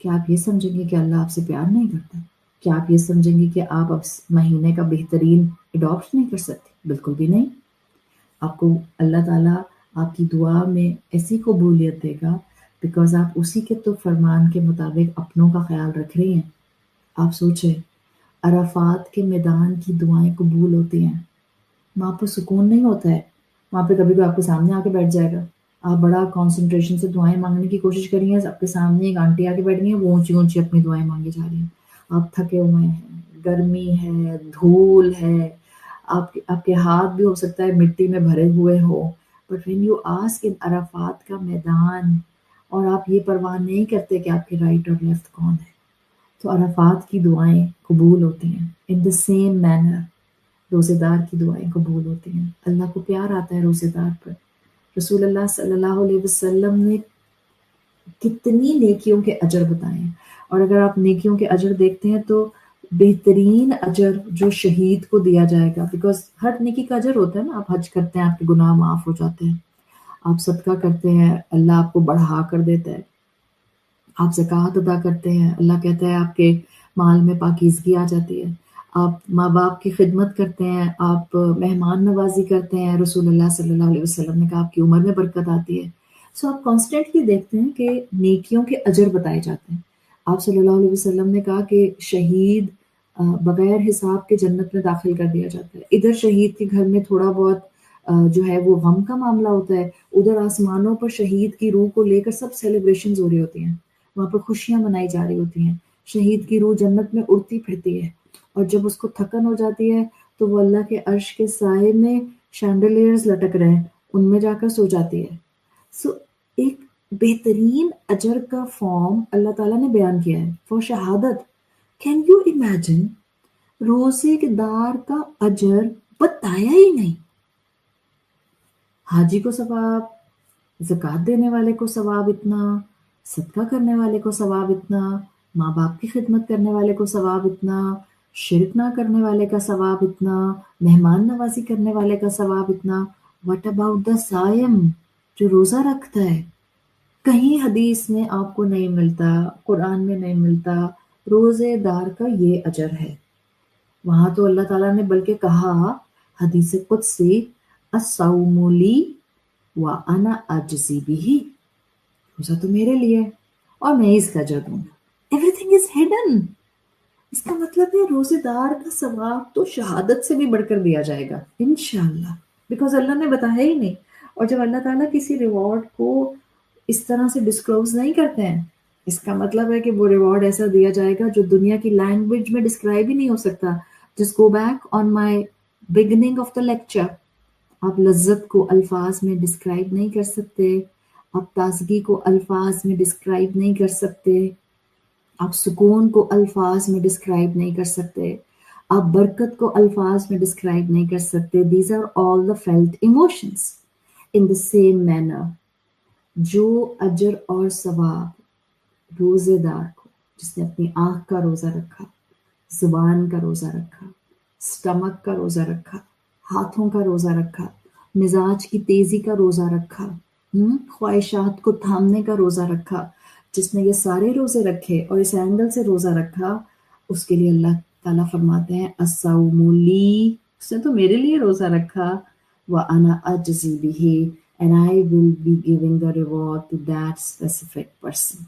[SPEAKER 1] کیا آپ یہ سمجھیں گے کہ اللہ آپ سے پیار نہیں کرتا؟ کیا آپ یہ سمجھیں گے کہ آپ اب مہینے کا بہترین اڈاپٹ نہیں کر سکتے؟ بالکل بھی نہیں. آپ کو اللہ تعالیٰ آپ کی دعا میں ایسی قبولیت دے گا بیکاز آپ اسی کے تو فرمان کے مطابق اپنوں کا خیال رکھ رہی ہیں. آپ سوچیں عرفات کے میدان کی دعائیں قبول ہوتی ہیں، وہاں پر سکون نہیں ہوتا ہے، وہاں پہ کبھی بھی آپ کے سامنے آ کے بیٹھ جائے گا، آپ بڑا کانسنٹریشن سے دعائیں مانگنے کی کوشش کر رہی ہیں، آپ کے سامنے ایک آنٹی آ کے بیٹھ گئی ہیں، وہ اونچی اونچی اپنی دعائیں مانگے جا رہی ہیں، آپ تھکے ہوئے ہیں، گرمی ہے، دھول ہے، آپ کے ہاتھ بھی ہو سکتا ہے مٹی میں بھرے ہوئے ہو، but when you ask in Arafat کا میدان اور آپ یہ پرواہ نہیں کرتے کہ آپ کے رائٹ اور لیفٹ کون ہے، تو عرفات کی دعائیں قبول ہوتی ہیں. ان دا سیم مینر روزے دار کی دعائیں قبول ہوتی ہیں. اللہ کو پیار آتا ہے روزے دار پر. رسول اللہ صلی اللہ علیہ وسلم نے کتنی نیکیوں کے اجر بتائے ہیں، اور اگر آپ نیکیوں کے اجر دیکھتے ہیں تو بہترین اجر جو شہید کو دیا جائے گا، بیکاز ہر نیکی کا اجر ہوتا ہے نا. آپ حج کرتے ہیں آپ کے گناہ معاف ہو جاتے ہیں، آپ صدقہ کرتے ہیں اللہ آپ کو بڑھا کر دیتا ہے، آپ زکوٰۃ ادا کرتے ہیں اللہ کہتا ہے آپ کے مال میں پاکیزگی آ جاتی ہے، آپ ماں باپ کی خدمت کرتے ہیں، آپ مہمان نوازی کرتے ہیں، رسول اللہ صلی اللہ علیہ وسلم نے کہا آپ کی عمر میں برکت آتی ہے. سو آپ کانسٹنٹلی دیکھتے ہیں کہ نیکیوں کے اجر بتائے جاتے ہیں. آپ صلی اللہ علیہ وسلم نے کہا کہ شہید بغیر حساب کے جنت میں داخل کر دیا جاتا ہے. ادھر شہید کے گھر میں تھوڑا بہت جو ہے وہ غم کا معاملہ ہوتا ہے، ادھر آسمانوں پر شہید کی روح کو لے کر سب سیلیبریشنز ہو رہی ہوتی ہیں، وہاں پر خوشیاں منائی جا رہی ہوتی ہیں. شہید کی روح جنت میں اڑتی پھرتی ہے، اور جب اس کو تھکن ہو جاتی ہے تو وہ اللہ کے عرش کے سائے میں شینڈلیئرز لٹک رہے ہیں ان میں جا کر سو جاتی ہے. سو ایک بہترین اجر کا فارم اللہ تعالیٰ نے بیان کیا ہے فور شہادت. کین یو امیجن روزے دار کا اجر بتایا ہی نہیں. حاجی کو ثواب، زکوٰۃ دینے والے کو ثواب اتنا، صدقہ کرنے والے کو ثواب اتنا، ماں باپ کی خدمت کرنے والے کو ثواب اتنا، شرک نہ کرنے والے کا ثواب اتنا، مہمان نوازی کرنے والے کا ثواب اتنا. واٹ اباؤٹ دا صائم جو روزہ رکھتا ہے؟ کہیں حدیث میں آپ کو نہیں ملتا، قرآن میں نہیں ملتا روزے دار کا یہ اجر ہے. وہاں تو اللہ تعالیٰ نے بلکہ کہا حدیث قدسی الصوم لی وانا اجزی بہ، روزہ تو میرے لیے ہے اور میں اس کا اجر دوں گا. Everything is hidden. اس کا مطلب ہے روزے دار کا ثواب تو شہادت سے بھی بڑھ کر دیا جائے گا انشاءاللہ، بیکاز اللہ نے بتایا ہی نہیں. اور جب اللہ تعالیٰ کسی ریوارڈ کو اس طرح سے ڈسکلوز نہیں کرتے ہیں، اس کا مطلب ہے کہ وہ ریوارڈ ایسا دیا جائے گا جو دنیا کی لینگویج میں ڈسکرائب ہی نہیں ہو سکتا. Just go back on my beginning of the lecture. آپ لذت کو الفاظ میں ڈسکرائب نہیں کر سکتے، آپ تازگی کو الفاظ میں ڈسکرائب نہیں کر سکتے، آپ سکون کو الفاظ میں ڈسکرائب نہیں کر سکتے، آپ برکت کو الفاظ میں ڈسکرائب نہیں کر سکتے. These are all the felt emotions. In the same manner جو اجر اور ثواب روزے دار کو، جس نے اپنی آنکھ کا روزہ رکھا، زبان کا روزہ رکھا، سٹمک کا روزہ رکھا، ہاتھوں کا روزہ رکھا، مزاج کی تیزی کا روزہ رکھا، خواہشات کو تھامنے کا روزہ رکھا، جس نے یہ سارے روزے رکھے اور اس اینگل سے روزہ رکھا، اس کے لیے اللہ تعالیٰ فرماتے ہیں الصوم لی، اس نے تو میرے لیے روزہ رکھا، وَأَنَا أَجْزِي بِهِ and I will be giving the reward to that specific person.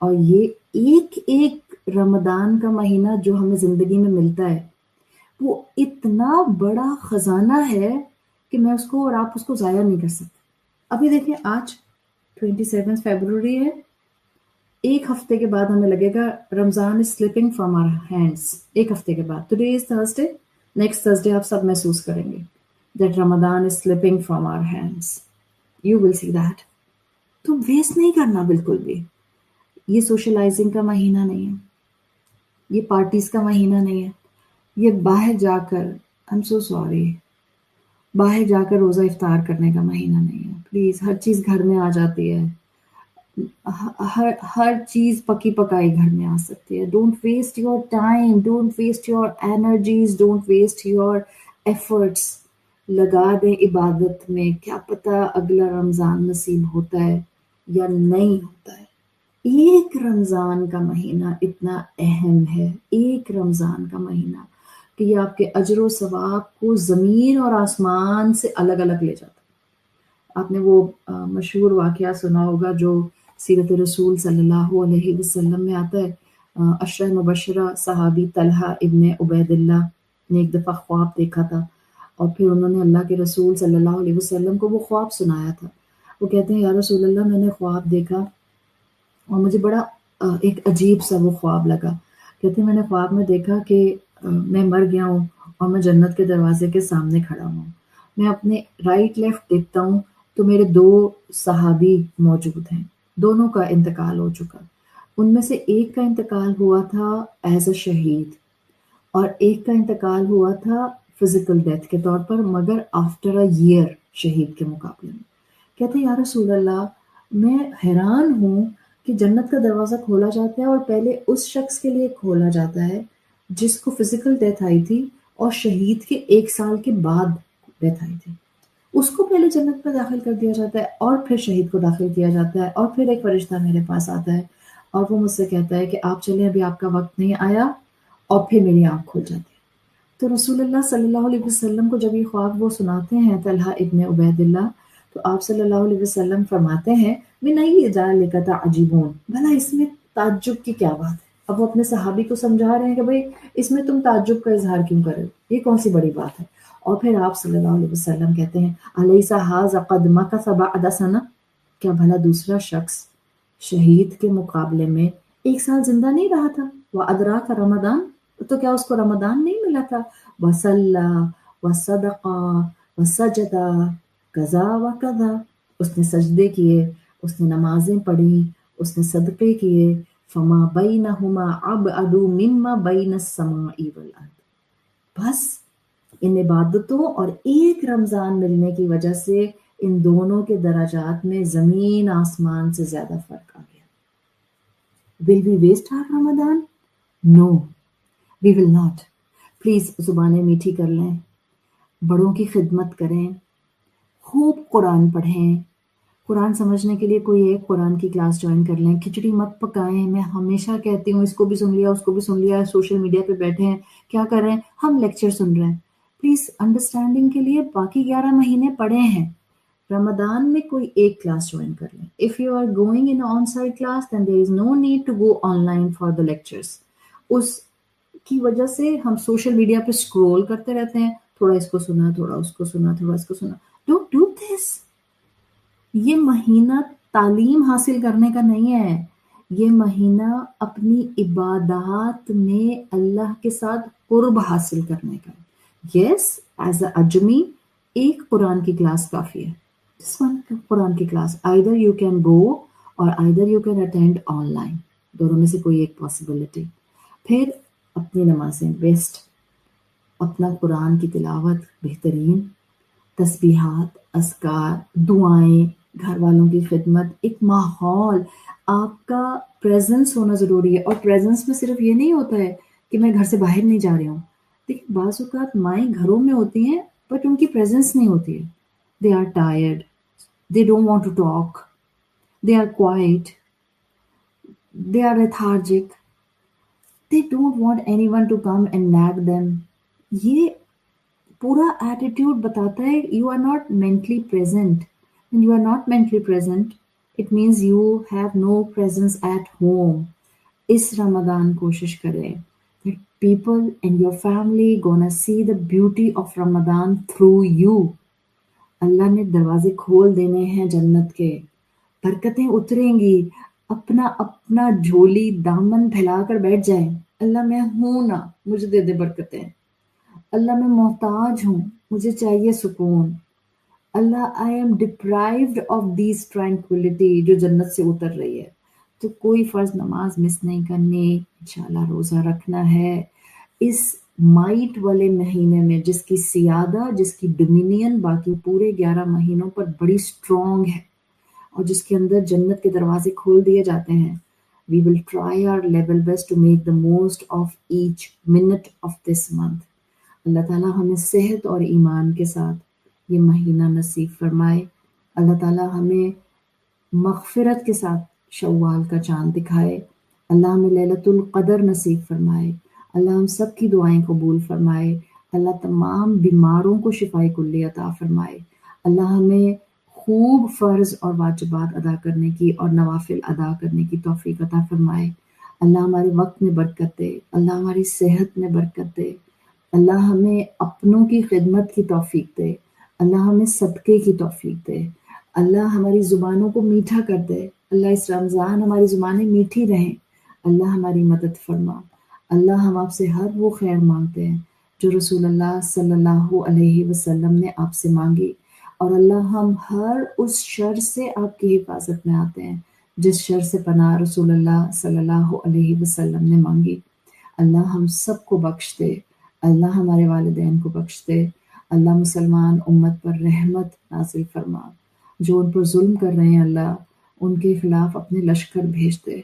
[SPEAKER 1] اور یہ ایک ایک رمضان کا مہینہ جو ہمیں زندگی میں ملتا ہے وہ اتنا بڑا خزانہ ہے کہ میں اس کو اور آپ اس کو ضائع نہیں کر سکتے. ابھی دیکھیں آج 27 فیبروری ہے، ایک ہفتے کے بعد ہمیں لگے گا Ramzan is slipping from our hands. ایک ہفتے کے بعد today is Thursday, next Thursday آپ سب محسوس کریں گے that Ramzan is slipping from our hands. You will see that. تو ویسٹ نہیں کرنا بالکل بھی. یہ سوشلائزنگ کا مہینہ نہیں ہے، یہ پارٹیز کا مہینہ نہیں ہے، یہ باہر جا کر I'm so sorry باہر جا کر روزہ افطار کرنے کا مہینہ نہیں ہے. پلیز، ہر چیز گھر میں آ جاتی ہے، ہر چیز پکی پکائی گھر میں آ سکتی ہے. Don't waste your time, don't waste your energies, don't waste your efforts. لگا دیں عبادت میں، کیا پتہ اگلا رمضان نصیب ہوتا ہے یا نہیں ہوتا ہے. ایک رمضان کا مہینہ اتنا اہم ہے، ایک رمضان کا مہینہ، کہ یہ آپ کے اجر و ثواب کو زمین اور آسمان سے الگ الگ لے جاتا ہے. آپ نے وہ مشہور واقعہ سنا ہوگا جو سیرت رسول صلی اللہ علیہ وسلم میں آتا ہے. عشرہ مبشرہ صحابی طلحہ ابن عبید اللہ نے ایک دفعہ خواب دیکھا تھا، اور پھر انہوں نے اللہ کے رسول صلی اللہ علیہ وسلم کو وہ خواب سنایا تھا. وہ کہتے ہیں یا رسول اللہ، میں نے خواب دیکھا اور مجھے بڑا ایک عجیب سا وہ خواب لگا. کہتے ہیں میں نے خواب میں دیکھا کہ میں مر گیا ہوں اور میں جنت کے دروازے کے سامنے کھڑا ہوں. میں اپنے رائٹ لیفٹ دیکھتا ہوں تو میرے 2 صحابی موجود ہیں، دونوں کا انتقال ہو چکا. ان میں سے ایک کا انتقال ہوا تھا ایز اے شہید، اور ایک کا انتقال ہوا تھا فزیکل ڈیتھ کے طور پر، مگر آفٹر اے ایئر شہید کے مقابلے میں. کہتے ہیں یا رسول اللہ، میں حیران ہوں کہ جنت کا دروازہ کھولا جاتا ہے اور پہلے اس شخص کے لیے کھولا جاتا ہے جس کو فزیکل ڈیتھ آئی تھی، اور شہید کے 1 سال کے بعد ڈیتھ آئی تھی. اس کو پہلے جنت میں داخل کر دیا جاتا ہے اور پھر شہید کو داخل کیا جاتا ہے. اور پھر ایک فرشتہ میرے پاس آتا ہے اور وہ مجھ سے کہتا ہے کہ آپ چلیں، ابھی آپ کا وقت نہیں آیا، اور پھر میری آنکھ کھل جاتی ہے. تو رسول اللہ صلی اللہ علیہ وسلم کو جب یہ خواب وہ سناتے ہیں طلحہ ابن عبید اللہ، تو آپ صلی اللہ علیہ وسلم فرماتے ہیں میں نہیں جا لکھا تھا عجیبون، بھلا اس میں تعجب کی کیا بات ہے. اب وہ اپنے صحابی کو سمجھا رہے ہیں کہ بھئی اس میں تم تعجب کا اظہار کیوں کرے، یہ کون سی بڑی بات ہے. اور پھر آپ صلی اللہ علیہ وسلم کہتے ہیں الیس ھذا قد مکث بعد سنہ، کیا بھلا دوسرا شخص شہید کے مقابلے میں 1 سال زندہ نہیں رہا تھا. وادراک رمضان، تو کیا اس کو رمضان نہیں ملا تھا. وصلی وصدق وسجد کذا وکذا، اس نے سجدے کیے، اس نے نمازیں پڑھی، اس نے صدقے کیے. فما بینہما ابعد مما بین السماء والارض، بس ان عبادتوں اور ایک رمضان ملنے کی وجہ سے ان دونوں کے درجات میں زمین آسمان سے زیادہ فرق آ گیا. Will we waste our Ramadan? No, we will not. Please زبانیں میٹھی کر لیں، بڑوں کی خدمت کریں، خوب قرآن پڑھیں، قرآن سمجھنے کے لیے کوئی ایک قرآن کی کلاس جوائن کر لیں. کھچڑی مت پکائیں. میں ہمیشہ کہتی ہوں اس کو بھی سن لیا اس کو بھی سن لیا, سوشل میڈیا پہ بیٹھے ہیں, کیا کر رہے ہیں, ہم لیکچر سن رہے ہیں. پلیز انڈرسٹینڈنگ کے لیے باقی 11 مہینے پڑے ہیں. رمضان میں کوئی ایک کلاس جوائن کر لیں. If you are going in on site class then there is no need to go online for the lectures. اس کی وجہ سے ہم سوشل میڈیا پہ اسکرول کرتے رہتے ہیں, تھوڑا اس کو سنا, تھوڑا اس کو سنا, تھوڑا اس کو سنا. Don't do this. یہ مہینہ تعلیم حاصل کرنے کا نہیں ہے. یہ مہینہ اپنی عبادات میں اللہ کے ساتھ قرب حاصل کرنے کا. یس, ایز اے اجمی ایک قرآن کی کلاس کافی ہے. جس قرآن کی class either you can go اور either you can attend online. دونوں میں سے کوئی ایک پاسبلٹی. پھر اپنی نمازیں بیسٹ, اپنا قرآن کی تلاوت بہترین, تسبیحات, اذکار, دعائیں, گھر والوں کی خدمت, ایک ماحول. آپ کا پریزنس ہونا ضروری ہے. اور پریزنس میں صرف یہ نہیں ہوتا ہے کہ میں گھر سے باہر نہیں جا رہی ہوں. دیکھیں بعض اوقات مائیں گھروں میں ہوتی ہیں بٹ ان کی پریزنس نہیں ہوتی ہے. They are tired. They don't want to talk. They are quiet. They are lethargic. They don't want anyone to come and nag them. یہ پورا ایٹیٹیوڈ بتاتا ہے you are not mentally present. When you are not mentally present, it means you have no presence at home. اس رمضان کوشش کریں that people and your family gonna see the beauty of Ramadan through you. اللہ نے دروازے کھول دینے ہیں جنت کے, برکتیں اتریں گی. اپنا جھولی دامن پھیلا کر بیٹھ جائیں. اللہ میں ہوں نا, مجھے دے دے برکتیں. اللہ میں محتاج ہوں, مجھے چاہیے سکون. اللہ I am deprived of this tranquility جو جنت سے اتر رہی ہے. تو کوئی فرض نماز مس نہیں کرنی, انشاءاللہ روزہ رکھنا ہے. اس مائٹ والے مہینے میں جس کی سیادہ, جس کی ڈومینین باقی پورے 11 مہینوں پر بڑی اسٹرانگ ہے اور جس کے اندر جنت کے دروازے کھول دیے جاتے ہیں. We will try our level best to make the most of each minute of this month. اللہ تعالیٰ ہمیں صحت اور ایمان کے ساتھ یہ مہینہ نصیب فرمائے. اللہ تعالیٰ ہمیں مغفرت کے ساتھ شوال کا چاند دکھائے. اللہ ہمیں لیلۃ القدر نصیب فرمائے. اللہ ہم سب کی دعائیں قبول فرمائے. اللہ تمام بیماروں کو شفائے کلی عطا فرمائے. اللہ ہمیں خوب فرض اور واجبات ادا کرنے کی اور نوافل ادا کرنے کی توفیق عطا فرمائے. اللہ ہمارے وقت میں برکت دے. اللہ ہماری صحت میں برکت دے. اللہ ہمیں اپنوں کی خدمت کی توفیق دے. اللہ ہمیں صدقے کی توفیق دے. اللہ ہماری زبانوں کو میٹھا کر دے. اللہ اس رمضان ہماری زبانیں میٹھی رہیں. اللہ ہماری مدد فرما. اللہ ہم آپ سے ہر وہ خیر مانگتے ہیں جو رسول اللہ صلی اللہ علیہ وسلم نے آپ سے مانگی. اور اللہ ہم ہر اس شر سے آپ کی حفاظت میں آتے ہیں جس شر سے پناہ رسول اللہ صلی اللہ علیہ وسلم نے مانگی. اللہ ہم سب کو بخش دے. اللہ ہمارے والدین کو بخش دے. اللہ مسلمان امت پر رحمت نازل فرما. جو ان پر ظلم کر رہے ہیں اللہ ان کے خلاف اپنے لشکر بھیج دے.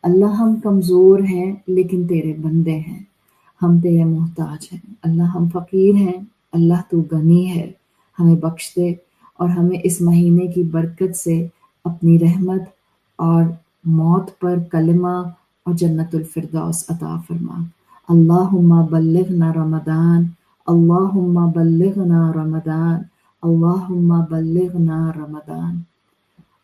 [SPEAKER 1] اللہ ہم کمزور ہیں لیکن تیرے بندے ہیں, ہم تیرے محتاج ہیں. اللہ ہم فقیر ہیں, اللہ تو غنی ہے. ہمیں بخش دے اور ہمیں اس مہینے کی برکت سے اپنی رحمت اور موت پر کلمہ اور جنت الفردوس عطا فرما. اللہم بلغنا رمضان, اللہم بلغنا رمضان, اللہم بلغنا رمضان.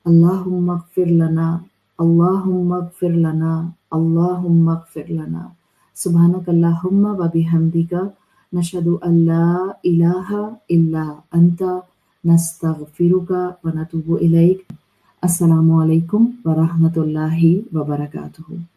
[SPEAKER 1] اللہم اغفر لنا, اللہم اغفر لنا, اللہم اغفر لنا. سبحانک اللہم و بحمدک, نشہد ان لا الہ الا انت, نستغفرک و نتوب الیک. السلام علیکم ورحمۃ اللہ وبرکاتہ.